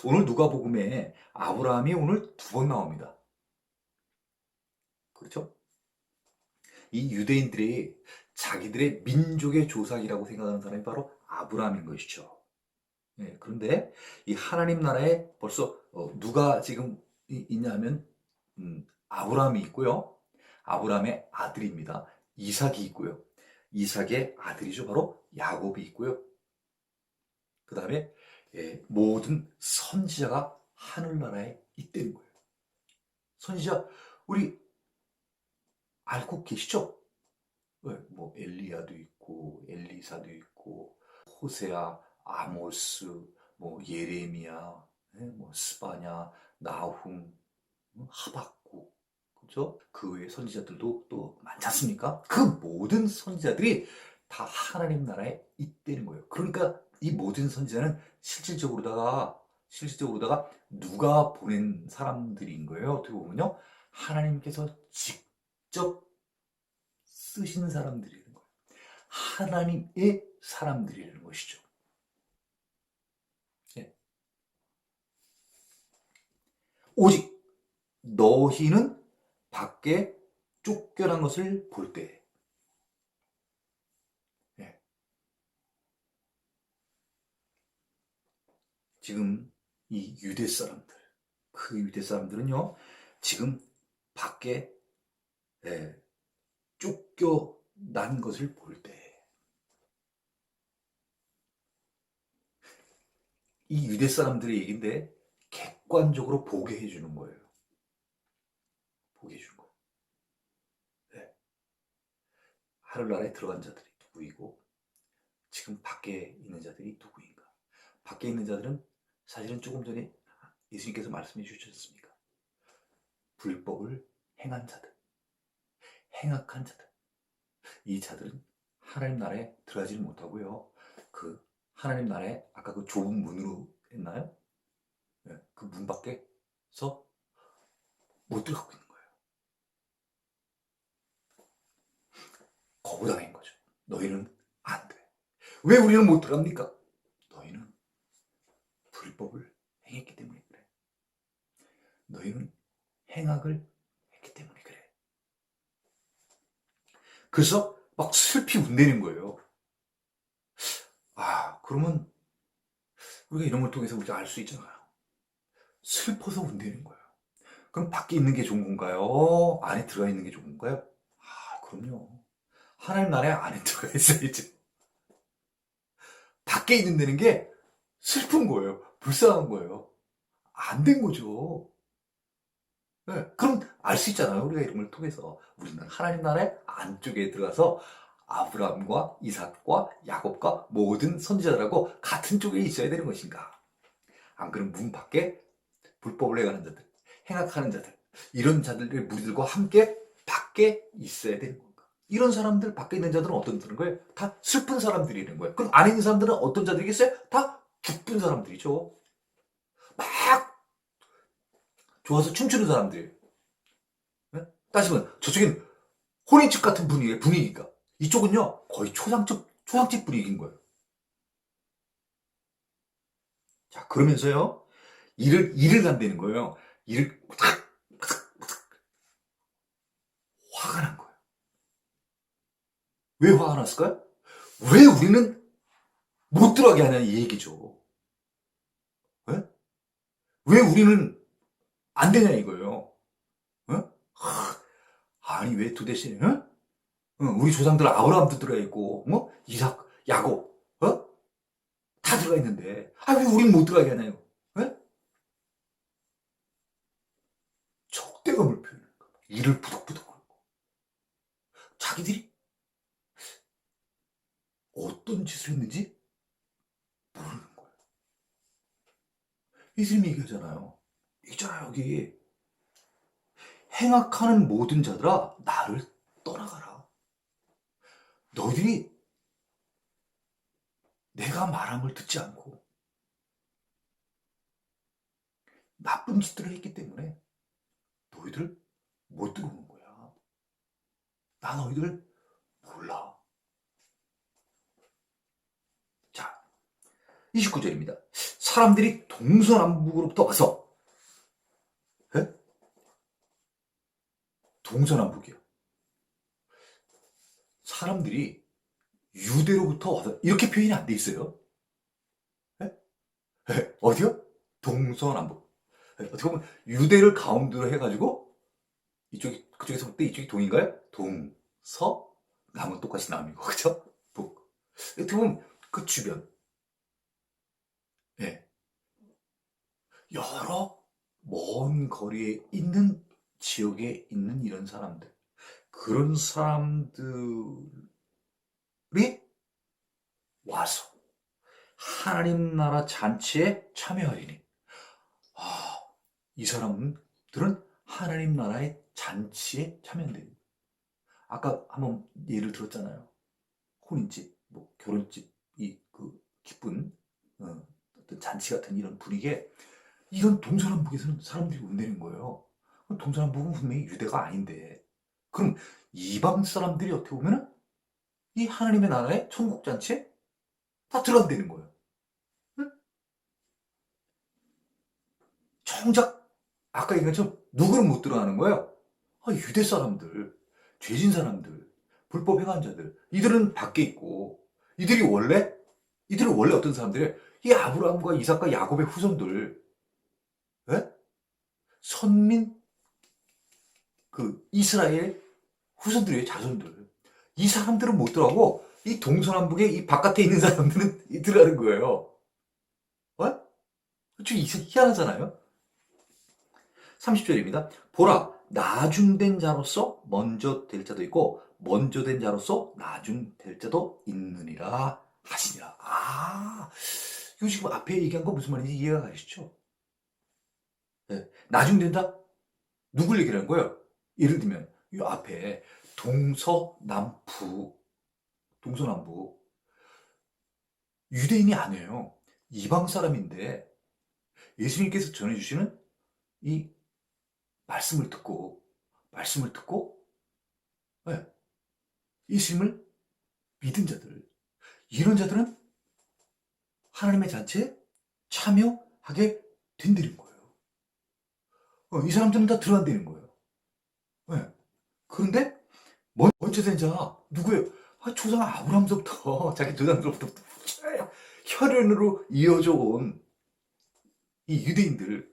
오늘 누가복음에 아브라함이 오늘 2번 나옵니다. 그렇죠? 이 유대인들이 자기들의 민족의 조상이라고 생각하는 사람이 바로 아브라함인 것이죠. 그런데 이 하나님 나라에 벌써 누가 지금 있냐면 아브라함이 있고요. 아브라함의 아들입니다. 이삭이 있고요. 이삭의 아들이죠. 바로 야곱이 있고요. 그 다음에 모든 선지자가 하늘나라에 있다는 거예요. 선지자 우리 알고 계시죠? 뭐 엘리야도 있고 엘리사도 있고 호세아, 아모스, 뭐 예레미야, 뭐 스바냐, 나훔, 하박국, 그죠? 그 외의 선지자들도 또 많지 않습니까? 그 모든 선지자들이 다 하나님 나라에 있다는 거예요. 그러니까 이 모든 선지자는 실질적으로다가 누가 보낸 사람들인 거예요. 어떻게 보면요. 하나님께서 직접 쓰신 사람들이라는 거예요. 하나님의 사람들이라는 것이죠. 예. 오직 너희는 밖에 쫓겨난 것을 볼 때, 예. 지금 이 유대 사람들, 그 유대 사람들은요, 지금 밖에, 예, 쫓겨난 것을 볼 때, 이 유대 사람들의 얘기인데 객관적으로 보게 해주는 거예요. 보게 해주는 거예요. 예. 하늘나라에 들어간 자들이 누구이고 지금 밖에 있는 자들이 누구인가. 밖에 있는 자들은 사실은 조금 전에 예수님께서 말씀해 주셨습니까? 불법을 행한 자들, 행악한 자들. 이 자들은 하나님 나라에 들어가지 못하고요. 그 하나님 나라에 아까 그 좁은 문으로 했나요? 네, 그 문 밖에서 못 들어가고 있는 거예요. 거부당한 거죠. 너희는 안 돼. 왜 우리는 못 들어갑니까? 너희는 불법을 행했기 때문에 그래. 너희는 행악을 했기 때문에 그래. 그래서 막 슬피 운대는 거예요. 아, 그러면 우리가 이런 걸 통해서 우리가 알 수 있잖아요. 슬퍼서 운대는 거예요. 그럼 밖에 있는 게 좋은 건가요? 안에 들어가 있는 게 좋은 건가요? 아, 그럼요. 하나님 나라에 안에 들어가 있어야지. 밖에 있는다는 게 슬픈 거예요. 불쌍한 거예요. 안 된 거죠. 네, 그럼 알 수 있잖아요. 우리가 이런 걸 통해서. 우리는 하나님 나라의 안쪽에 들어가서 아브라함과 이삭과 야곱과 모든 선지자들하고 같은 쪽에 있어야 되는 것인가. 안 그러면 문 밖에 불법을 행하는 자들, 행악하는 자들, 이런 자들의 무리들과 함께 밖에 있어야 되는 건가. 이런 사람들, 밖에 있는 자들은 어떤 자들인 거예요? 다 슬픈 사람들이라는 거예요. 그럼 안에 있는 사람들은 어떤 자들이겠어요? 다 기쁜 사람들이죠. 막 좋아서 춤추는 사람들이에요. 네? 따지면 저쪽엔 혼인집 같은 분위기가. 이쪽은요, 거의 초상집 분위기인 거예요. 자, 그러면서요, 일을 간다는 거예요. 일을, 화가 난 거예요. 왜 화가 났을까요? 왜 우리는 못 들어가게 하냐, 이 얘기죠. 네? 왜 우리는 안 되냐, 이거예요. 어? 아니, 왜 도대체, 어? 우리 조상들 아브라함도 들어가 있고, 뭐? 이삭, 야곱, 어? 다 들어가 있는데, 아, 왜 우린 못 들어가게 하냐요? 어? 적대감을 표현하는 거야. 이를 부득부득 걸고. 자기들이 어떤 짓을 했는지 모르는 거예요. 예수님이 얘기하잖아요. 있잖아요, 여기. 행악하는 모든 자들아, 나를 떠나가라. 너희들이 내가 말함을 듣지 않고 나쁜 짓들을 했기 때문에 너희들 못 들어오는 거야. 나 너희들 몰라. 자, 29절입니다. 사람들이 동서남북으로부터 와서, 에? 동서남북이요. 사람들이 유대로부터 와서, 이렇게 표현이 안 돼 있어요. 에? 어디요? 동서남북. 어떻게 보면 유대를 가운데로 해가지고 그쪽에서 볼 때 이쪽이 동인가요? 서, 남은 똑같이 남이고, 그죠? 북. 어떻게 보면 그 주변, 예. 여러 먼 거리에 있는 지역에 있는 이런 사람들, 그런 사람들이 와서 하나님 나라 잔치에 참여하리니, 아, 이 사람들은 하나님 나라의 잔치에 참여한다는 거예요. 아까 한번 예를 들었잖아요. 혼인집, 뭐 결혼집, 이 그 기쁜 어떤 잔치 같은 이런 분위기에 이런 동서남북에서는 사람들이 온다는 거예요. 동서남북은 분명히 유대가 아닌데, 그럼 이방 사람들이 어떻게 보면은 이 하나님의 나라의 천국 잔치에 다 들어간다는 거예요. 응? 정작 아까 얘기한 것처럼 누구는 못 들어가는 거예요? 유대 사람들, 죄진 사람들, 불법 행한 자들, 이들은 밖에 있고, 이들이 원래 어떤 사람들이 이 아브라함과 이삭과 야곱의 후손들, 예? 선민 그 이스라엘 후손들이에요, 자손들. 이 사람들은 못 들어가고 이 동서남북의 이 바깥에 있는 사람들은 들어가는 거예요. 어? 좀 희한하잖아요. 30절입니다. 보라, 나중된 자로서 먼저 될 자도 있고 먼저 된 자로서 나중될 자도 있느니라 하시니라. 이거 지금 앞에 얘기한 거 무슨 말인지 이해가 가시죠? 네. 나중된 자? 누굴 얘기하는 거예요? 예를 들면 이 앞에 동서남북, 동서남북 유대인이 아니에요. 이방 사람인데 예수님께서 전해주시는 이 말씀을 듣고 네, 예수님을 믿은 자들, 이런 자들은 하나님의 잔치에 참여하게 된다는 거예요. 이 사람들은 다 들어간다는 거예요. 네. 그런데 먼저 된 자 누구예요? 조상 아브라함부터 자기 조상들부터 혈연으로 이어져 온 이 유대인들,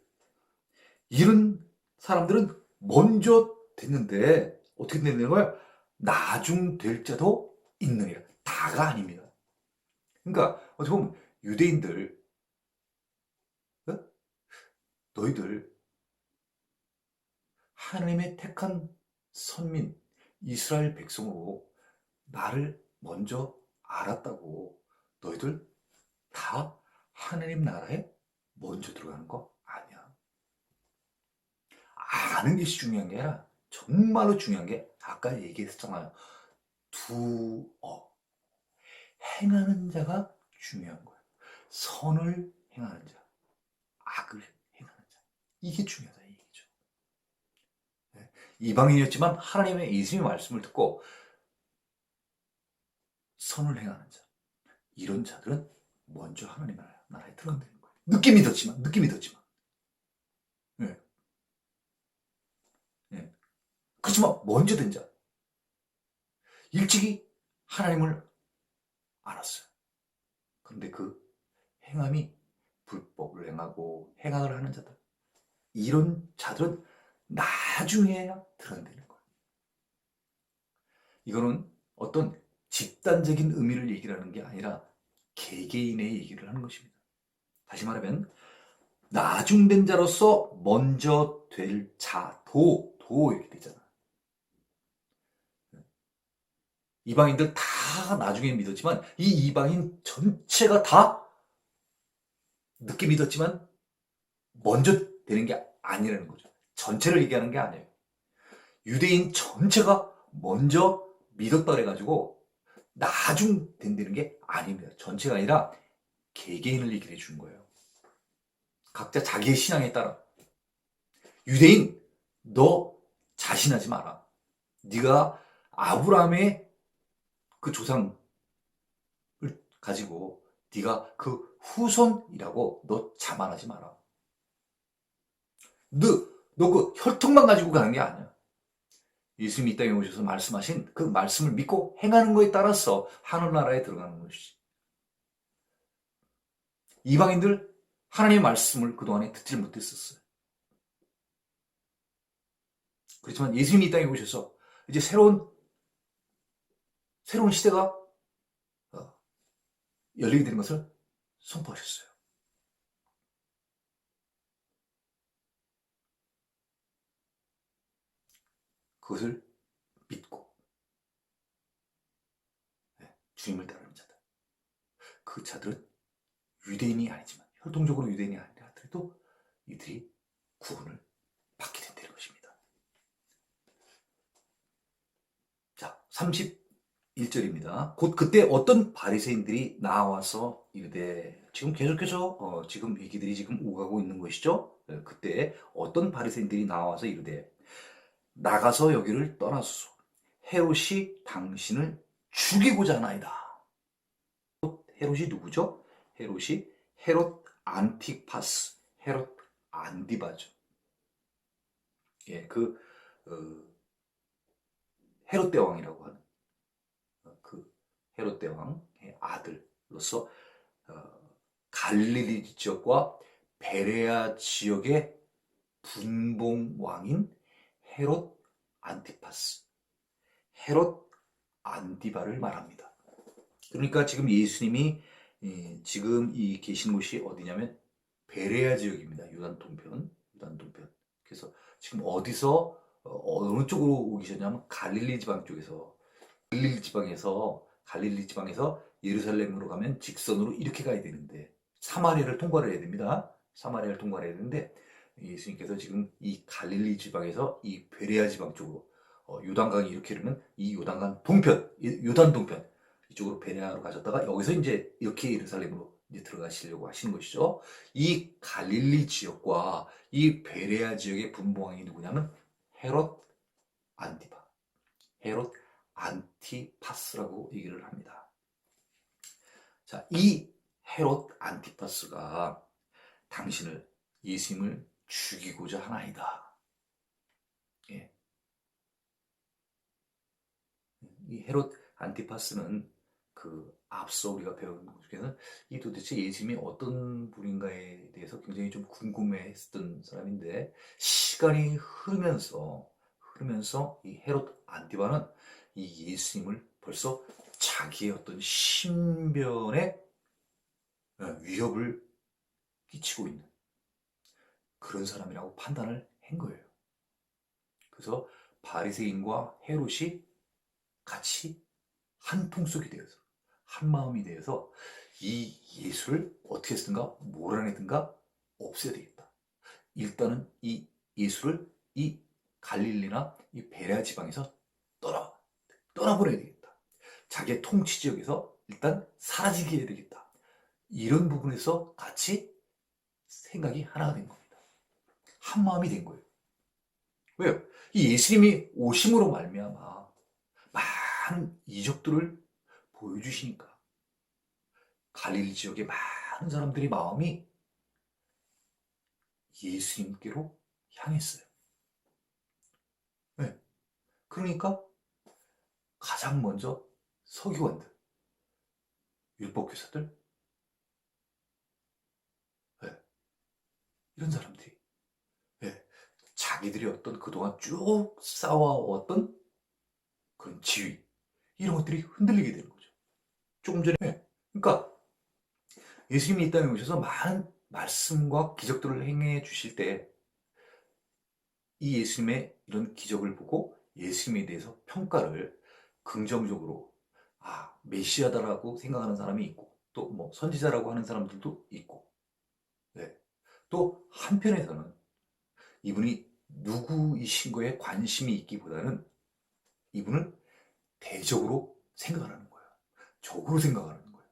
이런 사람들은 먼저 됐는데 어떻게 되는 거예요? 나중 될 자도 있느니라. 다가 아닙니다. 그러니까 어떻게 보면 유대인들, 어? 너희들 하나님의 택한 선민 이스라엘 백성으로 나를 먼저 알았다고 너희들 다 하나님 나라에 먼저 들어가는 거 아니야. 아는 것이 중요한 게 아니라 정말로 중요한 게 아까 얘기했잖아요. 행하는 자가 중요한 거예요. 선을 행하는 자, 악을 행하는 자. 이게 중요하다 이 얘기죠. 네. 이방인이었지만 하나님의 예수님의 말씀을 듣고 선을 행하는 자. 이런 자들은 먼저 하나님 나라에 들어간다는 거예요. 늦게 믿었지만. 네. 네. 그렇지만 먼저 된 자. 일찍이 하나님을 알았어요. 그런데 그 행함이 불법을 행하고 행악을 하는 자들. 이런 자들은 나중에야 드러내는 거예요. 이거는 어떤 집단적인 의미를 얘기를 하는 게 아니라 개개인의 얘기를 하는 것입니다. 다시 말하면 나중된 자로서 먼저 될 자도 이렇게 되잖아. 이방인들 다 나중에 믿었지만 이 이방인 전체가 다 늦게 믿었지만 먼저 되는 게 아니라는 거죠. 전체를 얘기하는 게 아니에요. 유대인 전체가 먼저 믿었다 그래가지고 나중 된다는 게 아닙니다. 전체가 아니라 개개인을 얘기를 해주는 거예요. 각자 자기의 신앙에 따라. 유대인, 너 자신하지 마라. 네가 아브라함의 그 조상을 가지고 네가 그 후손이라고 너 자만하지 마라. 너 그 혈통만 가지고 가는 게 아니야. 예수님이 이 땅에 오셔서 말씀하신 그 말씀을 믿고 행하는 거에 따라서 하늘나라에 들어가는 것이지. 이방인들 하나님의 말씀을 그동안에 듣지 못했었어요. 그렇지만 예수님이 이 땅에 오셔서 이제 새로운 시대가 열리게 되는 것을 선포하셨어요. 그것을 믿고 주님을 따르는 자들. 그 자들은 유대인이 아니지만 혈통적으로 유대인이 아니라 하더라도 이들이 구원을 받게 된다는 것입니다. 자, 31절입니다. 곧 그때 어떤 바리새인들이 나와서 이르되, 지금 계속해서 지금 얘기들이 지금 오가고 있는 것이죠. 그때 어떤 바리새인들이 나와서 이르되, 나가서 여기를 떠나소서. 헤롯이 당신을 죽이고자 하나이다. 헤롯이 누구죠? 헤롯이 헤롯 안티파스, 헤롯 안디바죠. 예, 헤롯 대왕이라고 하는 그 헤롯 대왕의 아들로서 갈릴리 지역과 베레아 지역의 분봉 왕인 헤롯 안티파스, 헤롯 안디바를 말합니다. 그러니까 지금 예수님이 지금 이 계신 곳이 어디냐면 베레아 지역입니다. 요단 동편. 그래서 지금 어디서 어느 쪽으로 오기 전냐면 갈릴리 지방 쪽에서 갈릴리 지방에서 예루살렘으로 가면 직선으로 이렇게 가야 되는데 사마리아를 통과를 해야 됩니다. 사마리아를 통과를 해야 되는데 예수님께서 지금 이 갈릴리 지방에서 이 베레아 지방 쪽으로 요단강이 이렇게 흐르면 이 요단강 동편, 요단 동편 이쪽으로 베레아로 가셨다가 여기서 이제 이렇게 예루살렘으로 이제 들어가시려고 하시는 것이죠. 이 갈릴리 지역과 이 베레아 지역의 분봉왕이 누구냐면 헤롯 안티파, 헤롯 안티파스라고 얘기를 합니다. 자, 이 헤롯 안티파스가 당신을, 예수님을 죽이고자 하나이다. 예. 이 헤롯 안티파스는 앞서 우리가 배운 것 중에는 이 도대체 예수님이 어떤 분인가에 대해서 굉장히 좀 궁금해했던 사람인데, 시간이 흐르면서 이 헤롯 안티바는 이 예수님을 벌써 자기의 어떤 신변에 위협을 끼치고 있는 그런 사람이라고 판단을 한 거예요. 그래서 바리새인과 헤롯이 같이 한 통속이 되어서, 한 마음이 되어서 이 예수를 어떻게 쓰든가 몰아내든가 없애야 되겠다. 일단은 이 예수를 이 갈릴리나 이 베레아 지방에서 떠나보내야 되겠다. 자기의 통치 지역에서 일단 사라지게 해야 되겠다. 이런 부분에서 같이 생각이 하나가 된 겁니다. 한 마음이 된 거예요. 왜요? 이 예수님이 오심으로 말미암아 많은 이적들을 보여주시니까 갈릴리 지역의 많은 사람들의 마음이 예수님께로 향했어요. 네. 그러니까 가장 먼저 서기관들, 율법교사들, 네. 이런 사람들이 네. 자기들이 어떤 그동안 쭉 쌓아왔던 그런 지위, 이런 것들이 흔들리게 되는 거죠. 조금 전에 네. 그러니까 예수님이 이 땅에 오셔서 많은 말씀과 기적들을 행해 주실 때 이 예수님의 이런 기적을 보고 예수님에 대해서 평가를 긍정적으로 메시아다라고 생각하는 사람이 있고 또 뭐 선지자라고 하는 사람들도 있고 네. 또 한편에서는 이분이 누구이신 거에 관심이 있기보다는 이분을 대적으로 생각하는 거예요. 적으로 생각하는 거예요.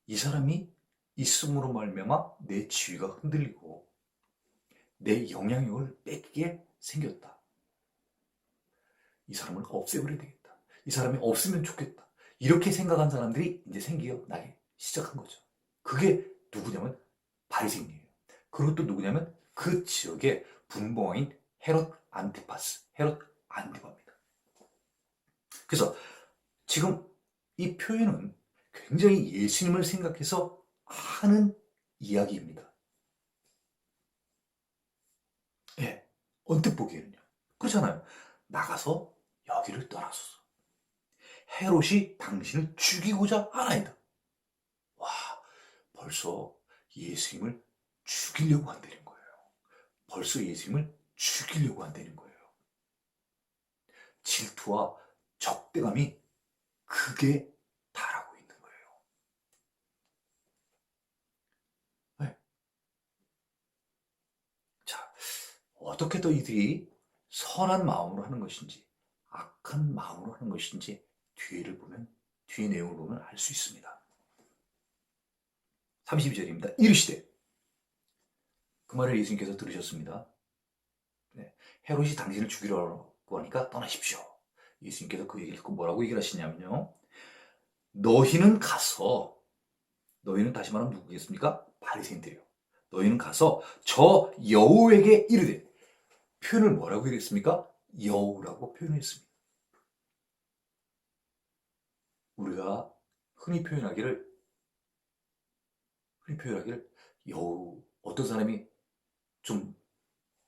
이 사람이 있음으로 말미암아 내 지위가 흔들리고 내 영향력을 뺏기게 생겼다. 이 사람을 없애버려야 되겠다. 이 사람이 없으면 좋겠다. 이렇게 생각한 사람들이 이제 생겨나기 시작한 거죠. 그게 누구냐면 바리새인이에요. 그리고 또 누구냐면 그 지역의 분봉왕인 헤롯 안티파스, 헤롯 안티바입니다. 그래서 지금 이 표현은 굉장히 예수님을 생각해서 하는 이야기입니다. 예, 언뜻 보기에는요. 그렇잖아요. 나가서 여기를 떠나소서. 헤롯이 당신을 죽이고자 하나이다. 와, 벌써 예수님을 죽이려고 한다는 거예요. 벌써 예수님을 죽이려고 한다는 거예요. 질투와 적대감이 극에 달하고 있는 거예요. 네. 자, 어떻게 더 이들이 선한 마음으로 하는 것인지 악한 마음으로 하는 것인지 뒤에 내용을 보면 알 수 있습니다. 32절입니다. 이르시되, 그 말을 예수님께서 들으셨습니다. 네, 헤롯이 당신을 죽이려고 하니까 떠나십시오. 예수님께서 그 얘기를 듣고 뭐라고 얘기를 하시냐면요. 너희는 다시 말하면 누구겠습니까? 바리새인들이요. 너희는 가서 저 여우에게 이르되, 표현을 뭐라고 얘기했습니까? 여우라고 표현했습니다. 우리가 흔히 표현하기를 여우, 어떤 사람이 좀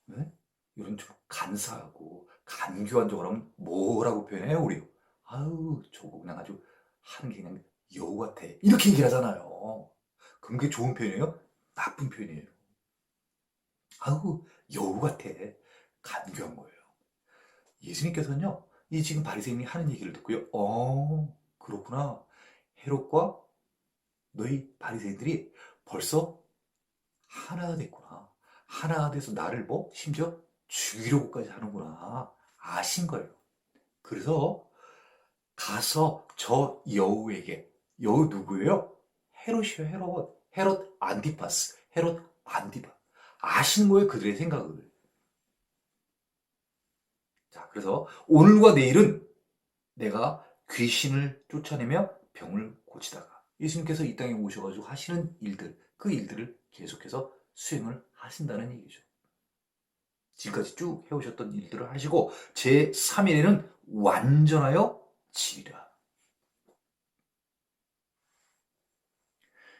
네? 이런 좀 간사하고 간교한 쪽으로 하면 뭐라고 표현해요, 우리? 아유, 저거 그냥 아주 하는 게 그냥 여우 같아. 이렇게 얘기를 하잖아요. 그럼 그게 좋은 표현이에요? 나쁜 표현이에요. 아유, 여우 같아. 간교한 거예요. 예수님께서는요, 이 지금 바리새인이 하는 얘기를 듣고요. 그렇구나. 헤롯과 너희 바리새인들이 벌써 하나가 됐구나. 하나가 돼서 나를 심지어 죽이려고까지 하는구나. 아신 거예요. 그래서 가서 저 여우에게, 여우 누구예요? 헤롯이요, 헤롯 안티파스. 헤롯 안티파. 아시는 거예요, 그들의 생각을. 자, 그래서 오늘과 내일은 내가 귀신을 쫓아내며 병을 고치다가 예수님께서 이 땅에 오셔가지고 하시는 일들, 그 일들을 계속해서 수행을 하신다는 얘기죠. 지금까지 쭉 해오셨던 일들을 하시고 제3일에는 완전하여 지리라.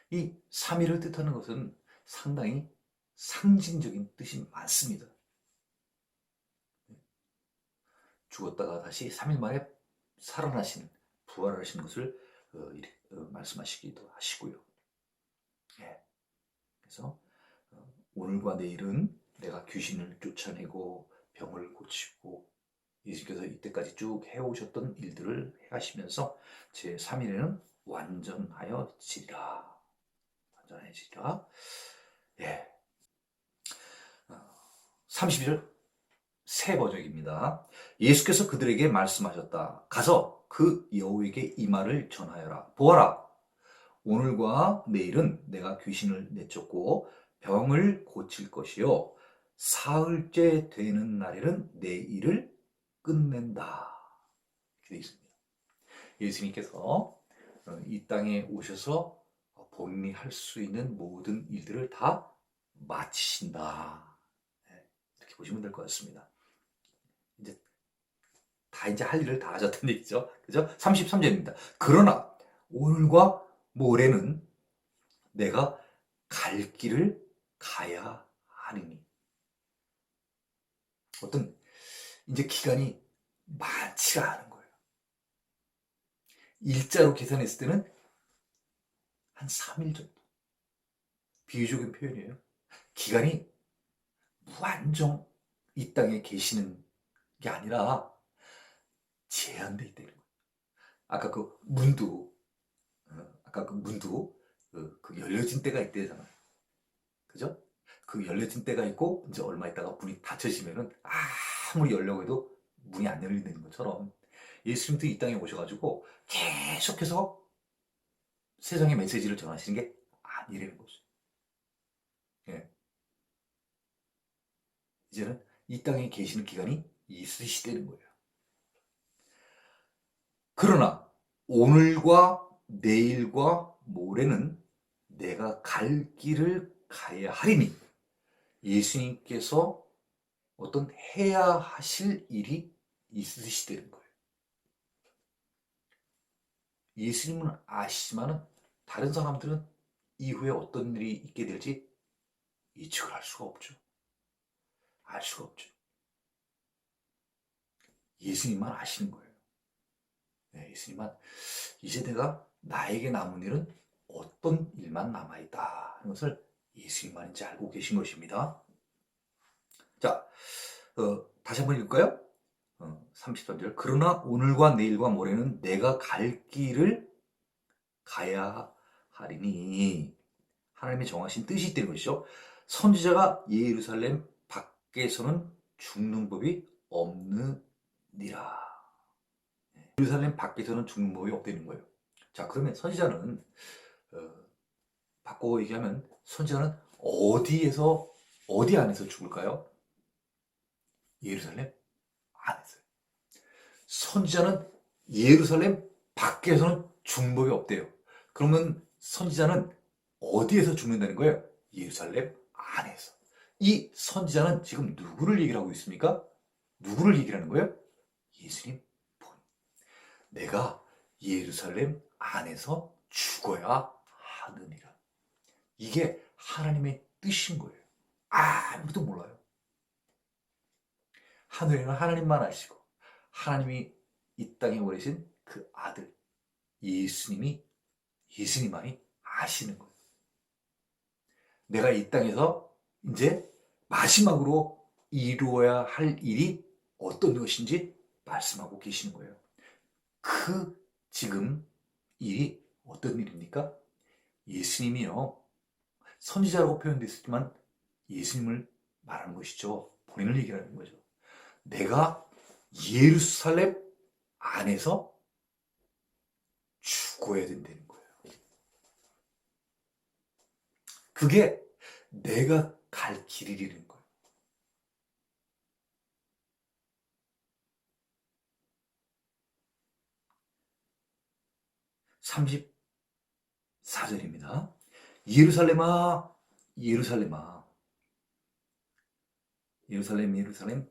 이 3일을 뜻하는 것은 상당히 상징적인 뜻이 많습니다. 죽었다가 다시 3일 만에 살아나시는, 부활하시는 것을 말씀하시기도 하시고요. 예. 그래서 오늘과 내일은 내가 귀신을 쫓아내고 병을 고치고 예수께서 이때까지 쭉 해오셨던 일들을 해가시면서 제3일에는 완전하여지리라. 완전해지리라. 예. 32절 새 번역입니다. 예수께서 그들에게 말씀하셨다. 가서 그 여우에게 이 말을 전하여라. 보아라. 오늘과 내일은 내가 귀신을 내쫓고 병을 고칠 것이요. 사흘째 되는 날에는 내 일을 끝낸다. 이렇게 되어 있습니다. 예수님께서 이 땅에 오셔서 본인이 할 수 있는 모든 일들을 다 마치신다. 이렇게 보시면 될 것 같습니다. 이제 할 일을 다 하셨다는 얘기죠. 그죠? 33절입니다. 그러나 오늘과 모레는 내가 갈 길을 가야 하리니. 어떤 이제 기간이 많지가 않은 거예요. 일자로 계산했을 때는 한 3일 정도. 비유적인 표현이에요. 기간이 무한정 이 땅에 계시는 게 아니라 제한돼 있다는 거예요. 아까 그 문도 그 열려진 때가 있대잖아요. 그죠? 그 열려진 때가 있고 이제 얼마 있다가 문이 닫혀지면은 아무리 열려고 해도 문이 안 열리는 것처럼 예수님도 이 땅에 오셔가지고 계속해서 세상의 메시지를 전하시는 게 아니라는 거죠. 예. 이제는 이 땅에 계시는 기간이 있으시다는 거예요. 그러나 오늘과 내일과 모레는 내가 갈 길을 가야 하리니 예수님께서 어떤 해야 하실 일이 있으시다는 거예요. 예수님은 아시지만은 다른 사람들은 이후에 어떤 일이 있게 될지 예측을 할 수가 없죠. 알 수가 없죠. 예수님만 아시는 거예요. 네, 예수님만 이제 내가 나에게 남은 일은 어떤 일만 남아있다 하는 것을 예수님만 이제 알고 계신 것입니다. 자, 다시 한번 읽을까요? 33절. 그러나 오늘과 내일과 모레는 내가 갈 길을 가야 하리니 하나님의 정하신 뜻이 있다는 것이죠. 선지자가 예루살렘 밖에서는 죽는 법이 없느니라. 예루살렘 밖에서는 죽는 법이 없다는 거예요. 자, 그러면 선지자는 바꿔 얘기하면 선지자는 어디 안에서 죽을까요? 예루살렘 안에서요. 선지자는 예루살렘 밖에서는 죽는 법이 없대요. 그러면 선지자는 어디에서 죽는다는 거예요? 예루살렘 안에서. 이 선지자는 지금 누구를 얘기를 하고 있습니까? 누구를 얘기를 하는 거예요? 예수님 본. 내가 예루살렘 안에서 죽어야 하느니라. 이게 하나님의 뜻인 거예요. 아무도 몰라요. 하늘에는 하나님만 아시고 하나님이 이 땅에 보내신 그 아들 예수님만이 아시는 거예요. 내가 이 땅에서 이제 마지막으로 이루어야 할 일이 어떤 것인지 말씀하고 계시는 거예요. 그 지금 일이 어떤 일입니까? 예수님이요. 선지자라고 표현됐지만 예수님을 말하는 것이죠. 본인을 얘기하는 거죠. 내가 예루살렘 안에서 죽어야 된다는 거예요. 그게 내가 갈 길이라는 거예요. (34절입니다) 예루살렘아 예루살렘아 예루살렘 예루살렘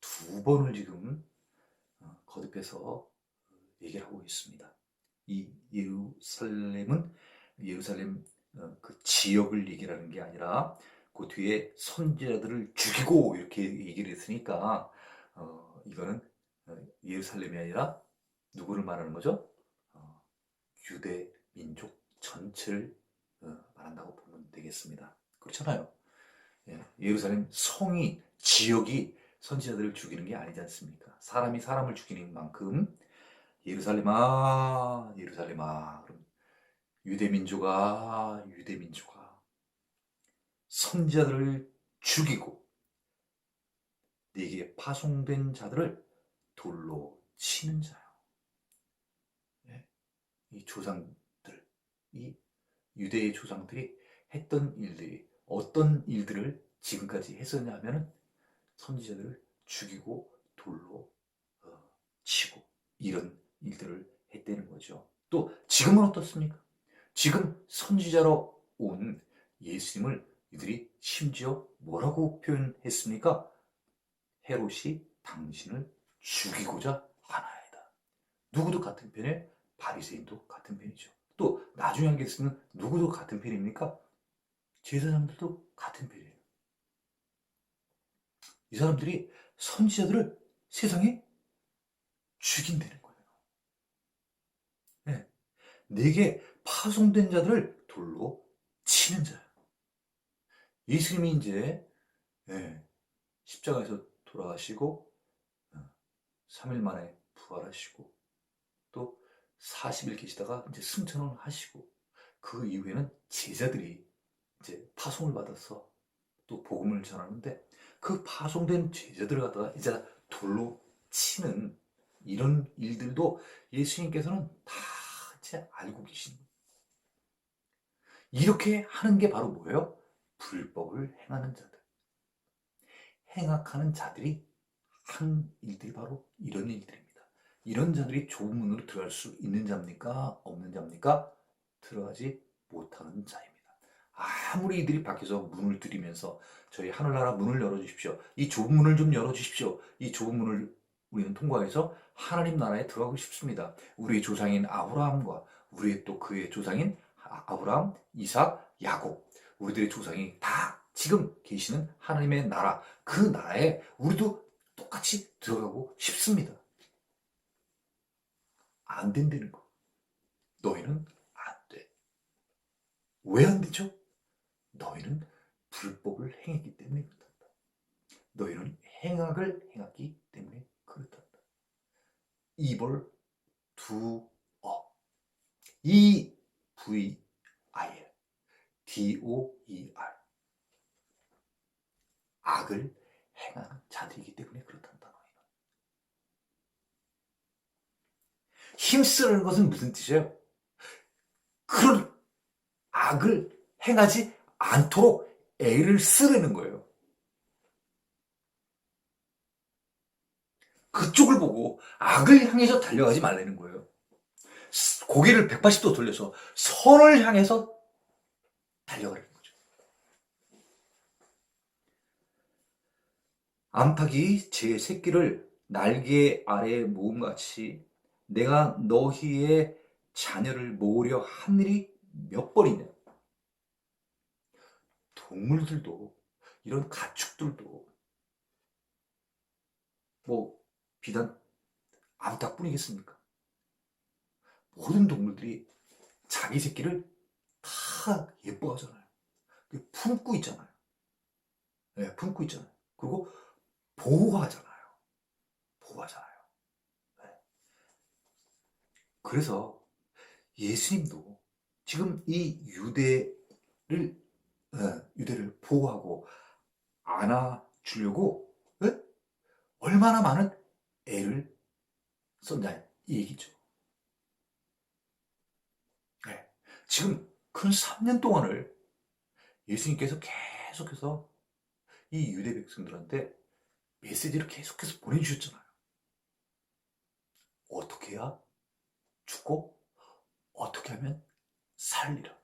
두 번을 지금 거듭해서 얘기를 하고 있습니다. 이 예루살렘은 예루살렘 그 지역을 얘기하는 게 아니라 그 뒤에 선지자들을 죽이고 이렇게 얘기를 했으니까 이거는 예루살렘이 아니라 누구를 말하는 거죠? 유대 민족 전체를 말한다고 보면 되겠습니다. 그렇잖아요. 예루살렘 성이 지역이 선지자들을 죽이는 게 아니지 않습니까? 사람이 사람을 죽이는 만큼 예루살렘아 예루살렘아 그럼 유대민족아 선지자들을 죽이고 네게 파송된 자들을 돌로 치는 자요. 이 조상들, 이 유대의 조상들이 했던 일들이 어떤 일들을 지금까지 했었냐 하면은 선지자들을 죽이고 돌로 치고 이런 일들을 했다는 거죠. 또 지금은 어떻습니까? 지금 선지자로 온 예수님을 이들이 심지어 뭐라고 표현했습니까? 헤롯이 당신을 죽이고자 하나이다. 누구도 같은 편에 바리새인도 같은 편이죠. 또 나중에 알겠으면 누구도 같은 편입니까? 제사장들도 같은 편이에요. 이 사람들이 선지자들을 세상에 죽인다는 거예요. 네. 내게 파송된 자들을 돌로 치는 자예요. 예수님이 이제 십자가에서 돌아가시고 3일 만에 부활하시고 또 40일 계시다가 이제 승천을 하시고 그 이후에는 제자들이 이제 파송을 받아서 또 복음을 전하는데 그 파송된 제자들을 갖다가 이제 돌로 치는 이런 일들도 예수님께서는 다 이제 알고 계신 거예요. 이렇게 하는 게 바로 뭐예요? 불법을 행하는 자들. 행악하는 자들이 하는 일들이 바로 이런 일들입니다. 이런 자들이 좁은 문으로 들어갈 수 있는 자입니까? 없는 자입니까? 들어가지 못하는 자입니다. 아무리 이들이 밖에서 문을 들이면서 저희 하늘나라 문을 열어주십시오. 이 좁은 문을 좀 열어주십시오. 이 좁은 문을 우리는 통과해서 하나님 나라에 들어가고 싶습니다. 우리의 조상인 아브라함과 우리의 또 그의 조상인 아브라함, 이삭, 야곱 우리들의 조상이 다 지금 계시는 하나님의 나라 그 나라에 우리도 똑같이 들어가고 싶습니다. 안 된다는 거. 너희는 안 돼. 왜 안 되죠? 너희는 불법을 행했기 때문에 그렇단다. 너희는 행악을 행했기 때문에 그렇단다. evil doer. E-V-I-L D-O-E-R 악을 행하는 자들이기 때문에 그렇단다. 너희는. 힘쓰라는 것은 무슨 뜻이에요? 그런 악을 행하지 않도록 애를 쓰라는 거예요. 그쪽을 보고 악을 향해서 달려가지 말라는 거예요. 고개를 180도 돌려서 선을 향해서 달려가라는 거죠. 암탉이 제 새끼를 날개 아래에 모음같이 내가 너희의 자녀를 모으려 한 일이 몇 번이냐. 동물들도, 이런 가축들도 뭐 비단 암탉뿐이겠습니까? 모든 동물들이 자기 새끼를 다 예뻐하잖아요. 품고 있잖아요. 네, 품고 있잖아요. 그리고 보호하잖아요. 보호하잖아요. 네. 그래서 예수님도 지금 이 유대를 보호하고 안아주려고 얼마나 많은 애를 썼냐 이 얘기죠. 네. 지금 근 3년 동안을 예수님께서 계속해서 이 유대 백성들한테 메시지를 계속해서 보내주셨잖아요. 어떻게 해야 죽고 어떻게 하면 살리라.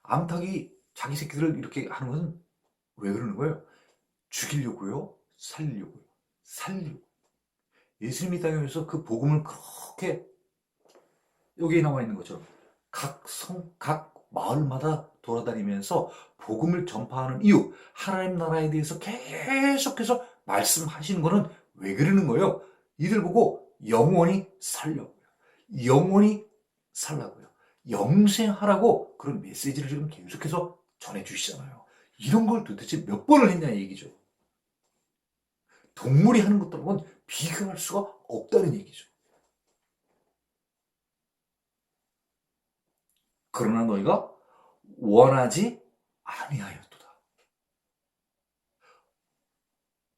암탉이 자기 새끼들을 이렇게 하는 것은 왜 그러는 거예요? 죽이려고요? 살리려고요? 살리려고. 예수님이 땅에서 그 복음을 그렇게 여기에 나와 있는 것처럼 각 마을마다 돌아다니면서 복음을 전파하는 이유, 하나님 나라에 대해서 계속해서 말씀하시는 거는 왜 그러는 거예요? 이들 보고 영원히 살려고요. 영원히 살라고요. 영생하라고 그런 메시지를 지금 계속해서 전해주시잖아요. 이런 걸 도대체 몇 번을 했냐 얘기죠. 동물이 하는 것들하고는 비교할 수가 없다는 얘기죠. 그러나 너희가 원하지 아니하였도다.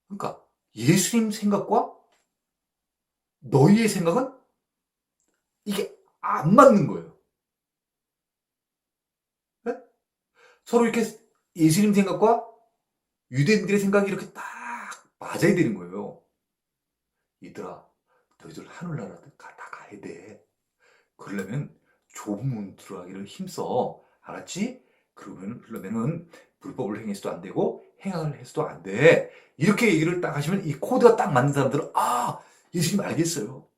그러니까 예수님 생각과 너희의 생각은 이게 안 맞는 거예요. 네? 서로 이렇게 예수님 생각과 유대인들의 생각이 이렇게 딱 맞아야 되는 거예요. 얘들아, 너희들 하늘나라 다 가야 돼. 그러려면 좁은 문 들어가기를 힘써. 알았지? 그러면은 불법을 행해서도 안 되고 행악을 해서도 안 돼. 이렇게 얘기를 딱 하시면 이 코드가 딱 맞는 사람들은 예수님 알겠어요.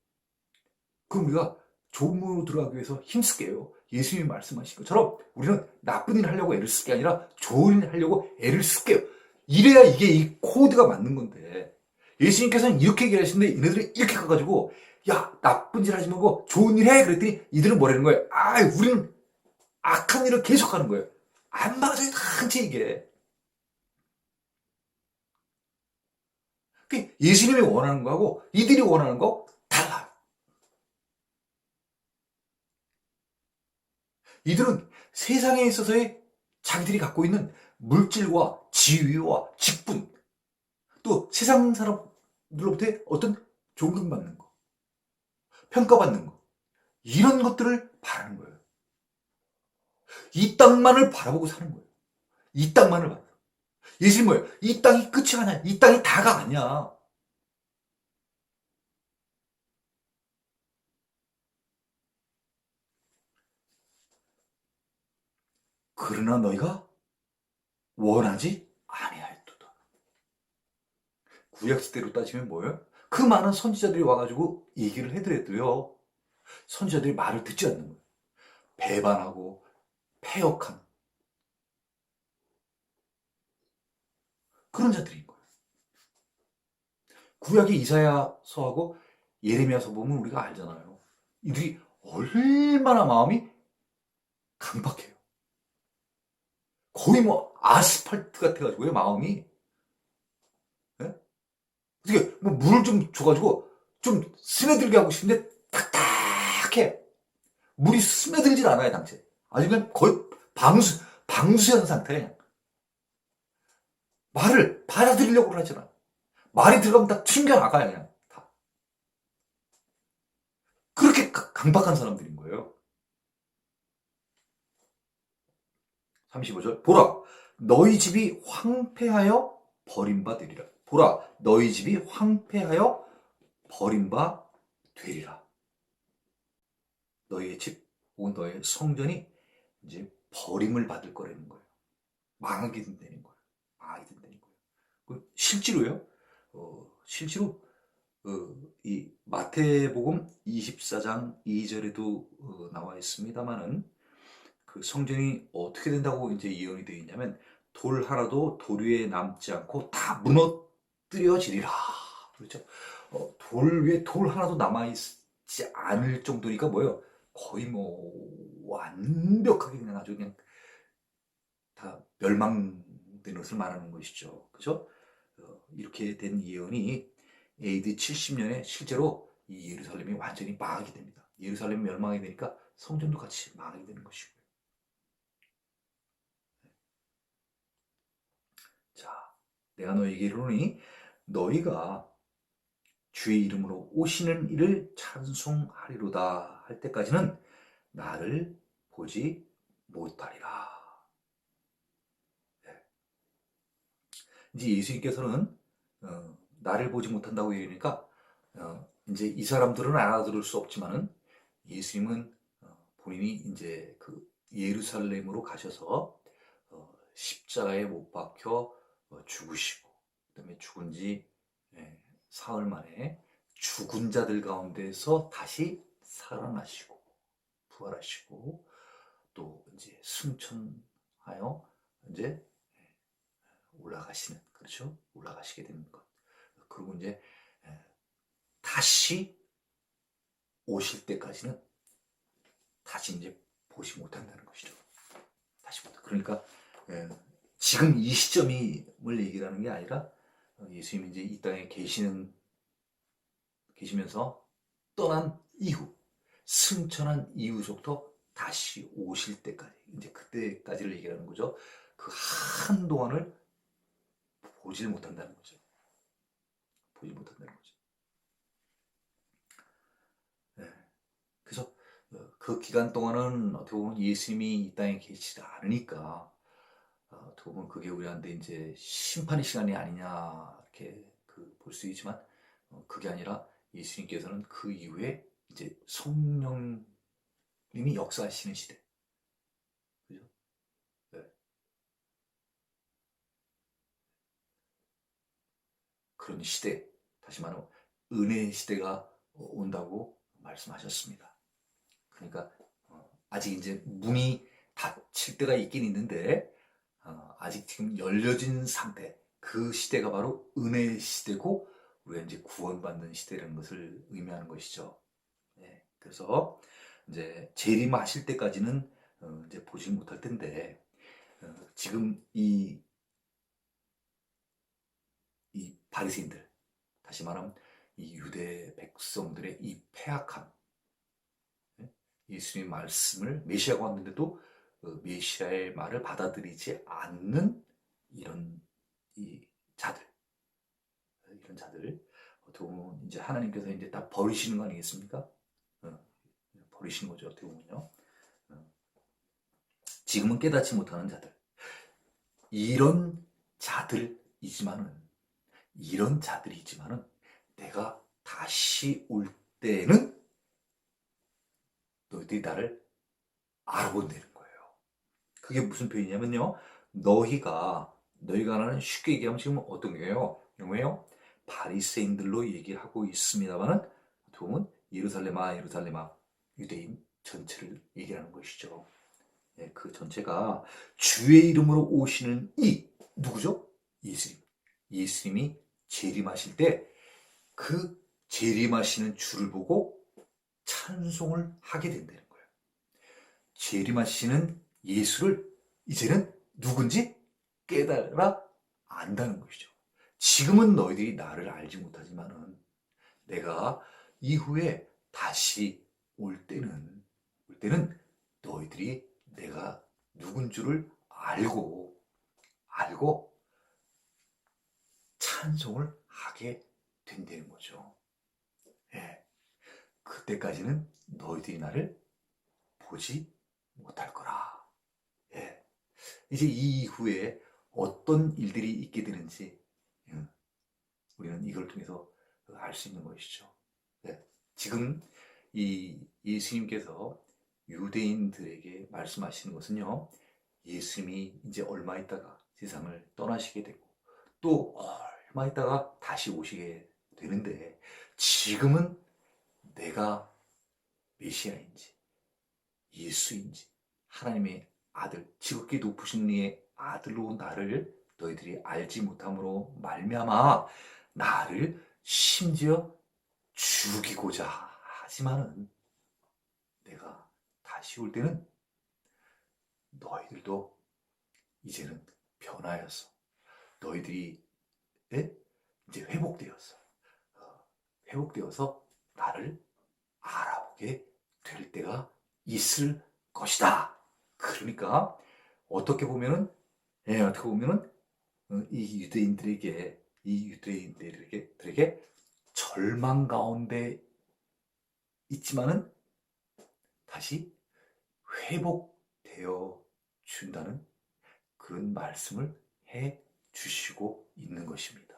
그럼 우리가 좁은 문으로 들어가기 위해서 힘쓸게요. 예수님이 말씀하신 것처럼 우리는 나쁜 일 하려고 애를 쓸 게 아니라 좋은 일 하려고 애를 쓸게요. 이래야 이게 이 코드가 맞는 건데 예수님께서는 이렇게 얘기하시는데 얘네들은 이렇게 가가지고 야 나쁜 일 하지 말고 좋은 일 해 그랬더니 이들은 뭐라는 거예요? 우리는 악한 일을 계속하는 거예요. 안 맞아요 단지 이게. 예수님이 원하는 거하고 이들이 원하는 거 달라요. 이들은 세상에 있어서의 자기들이 갖고 있는 물질과 지위와 직분, 또 세상 사람들로부터 어떤 존경받는 거, 평가받는 거, 이런 것들을 바라는 거예요. 이 땅만을 바라보고 사는 거예요. 이 땅만을 바라. 예수님 뭐예요? 이 땅이 끝이 아니야. 이 땅이 다가 아니야. 그러나 너희가 원하지 아니하였도다. 구약 시대로 따지면 뭐예요? 그 많은 선지자들이 와가지고 얘기를 해드렸도요. 선지자들이 말을 듣지 않는 거예요. 배반하고 패역한 그런 자들인 거예요. 구약의 이사야서하고 예레미야서 보면 우리가 알잖아요. 이들이 얼마나 마음이 강박해요. 거의 뭐 아스팔트 같아가지고요 마음이. 네? 어떻게 뭐 물을 좀 줘가지고 좀 스며들게 하고 싶은데 딱딱해. 물이 스며들질 않아요 당체. 아주 그냥 거의 방수한 상태. 말을 받아들이려고 하잖아. 말이 들어가면 다 튕겨나가요 그냥 다. 강박한 사람들인 거예요. 35절. 보라, 너희 집이 황폐하여 버림받으리라. 보라, 너희 집이 황폐하여 버림받으리라. 너희의 집 혹은 너희의 성전이 이제 버림을 받을 거라는 거예요. 망하게 된다는 거예요. 망하게 된다는 거예요. 실제로요. 실제로 이 마태복음 24장 2절에도 나와 있습니다만은 그 성전이 어떻게 된다고 이제 예언이 되어 있냐면 돌 하나도 돌 위에 남지 않고 다 무너뜨려지리라. 그렇죠? 돌 위에 돌 하나도 남아 있지 않을 정도니까 뭐예요? 거의 뭐 완벽하게 그냥 아주 그냥 다 멸망된 것을 말하는 것이죠. 그죠? 이렇게 된 예언이 AD 70년에 실제로 이 예루살렘이 완전히 망하게 됩니다. 예루살렘이 멸망하게 되니까 성전도 같이 망하게 되는 것이고요. 자, 내가 너희에게 이르노니 너희가 주의 이름으로 오시는 이를 찬송하리로다 할 때까지는 나를 보지 못하리라. 네. 이제 예수님께서는 나를 보지 못한다고 이러니까 이제 이 사람들은 알아들을 수 없지만은 예수님은 본인이 이제 그 예루살렘으로 가셔서 십자가에 못 박혀 죽으시고 그다음에 죽은 지 사흘 만에 죽은 자들 가운데서 다시 살아나시고 부활하시고 또 이제 승천하여 이제 올라가시는 그렇죠? 올라가시게 되는 것. 그리고 이제 다시 오실 때까지는 다시 이제 보지 못한다는 것이죠. 다시 못한다. 그러니까 지금 이 시점을 얘기를 하는 게 아니라 예수님이 이제 이 땅에 계시면서 떠난 이후 승천한 이후부터 다시 오실 때까지 이제 그때까지를 얘기하는 거죠. 그 한동안을 보질 못한다는 거죠. 보지 못한다는 거죠. 네. 그래서 그 기간 동안은 어떻게 보면 예수님이 이 땅에 계시지 않으니까 어떻게 보면 그게 우리한테 이제 심판의 시간이 아니냐 이렇게 볼 수 있지만 그게 아니라 예수님께서는 그 이후에 이제 성령님이 역사하시는 시대, 그죠? 네. 그런 시대, 다시 말하면 은혜의 시대가 온다고 말씀하셨습니다. 그러니까 아직 이제 문이 닫힐 때가 있긴 있는데 아직 지금 열려진 상태, 그 시대가 바로 은혜의 시대고 우리가 이제 구원받는 시대라는 것을 의미하는 것이죠. 네, 그래서 이제 재림하실 때까지는 이제 보지 못할 텐데 지금 이 바리새인들, 다시 말하면 이 유대 백성들의 이 패악함, 네? 예수님의 말씀을 메시아가 왔는데도 메시아의 말을 받아들이지 않는 이런 이 자들, 이런 자들 어떻게 보면 이제 하나님께서 이제 다 버리시는 거 아니겠습니까? 버리시는 거죠 어떻게 보면요. 지금은 깨닫지 못하는 자들, 이런 자들이지만은 이런 자들이지만은 내가 다시 올 때는 너희들이 나를 알아본다는 거예요. 그게 무슨 표현이냐면요. 너희가 나는 쉽게 얘기하면 지금 어떤 거예요? 영어예요? 바리새인들로 얘기를 하고 있습니다만은 보면 예루살렘아 예루살렘아 유대인 전체를 얘기하는 것이죠. 네, 그 전체가 주의 이름으로 오시는 이 누구죠? 예수님. 예수님이 재림하실 때 그 재림하시는 주를 보고 찬송을 하게 된다는 거예요. 재림하시는 예수를 이제는 누군지 깨달아 안다는 것이죠. 지금은 너희들이 나를 알지 못하지만은 내가 이후에 다시 올 때는 너희들이 내가 누군 줄을 알고 찬송을 하게 된다는 거죠. 예. 그때까지는 너희들이 나를 보지 못할 거라. 예. 이제 이 이후에 어떤 일들이 있게 되는지 우리는 이걸 통해서 알 수 있는 것이죠. 네. 지금 이 예수님께서 유대인들에게 말씀하시는 것은요, 예수님이 이제 얼마 있다가 세상을 떠나시게 되고 또 얼마 있다가 다시 오시게 되는데, 지금은 내가 메시아인지 예수인지 하나님의 아들, 지극히 높으신 이의 아들로 나를 너희들이 알지 못함으로 말미암아 나를 심지어 죽이고자 하지만은, 내가 다시 올 때는 너희들도 이제는 변하였어. 너희들이 이제 회복되었어. 회복되어서 나를 알아보게 될 때가 있을 것이다. 그러니까 어떻게 보면은 이 유대인들에게 절망 가운데 있지만은 다시 회복되어 준다는 그런 말씀을 해 주시고 있는 것입니다.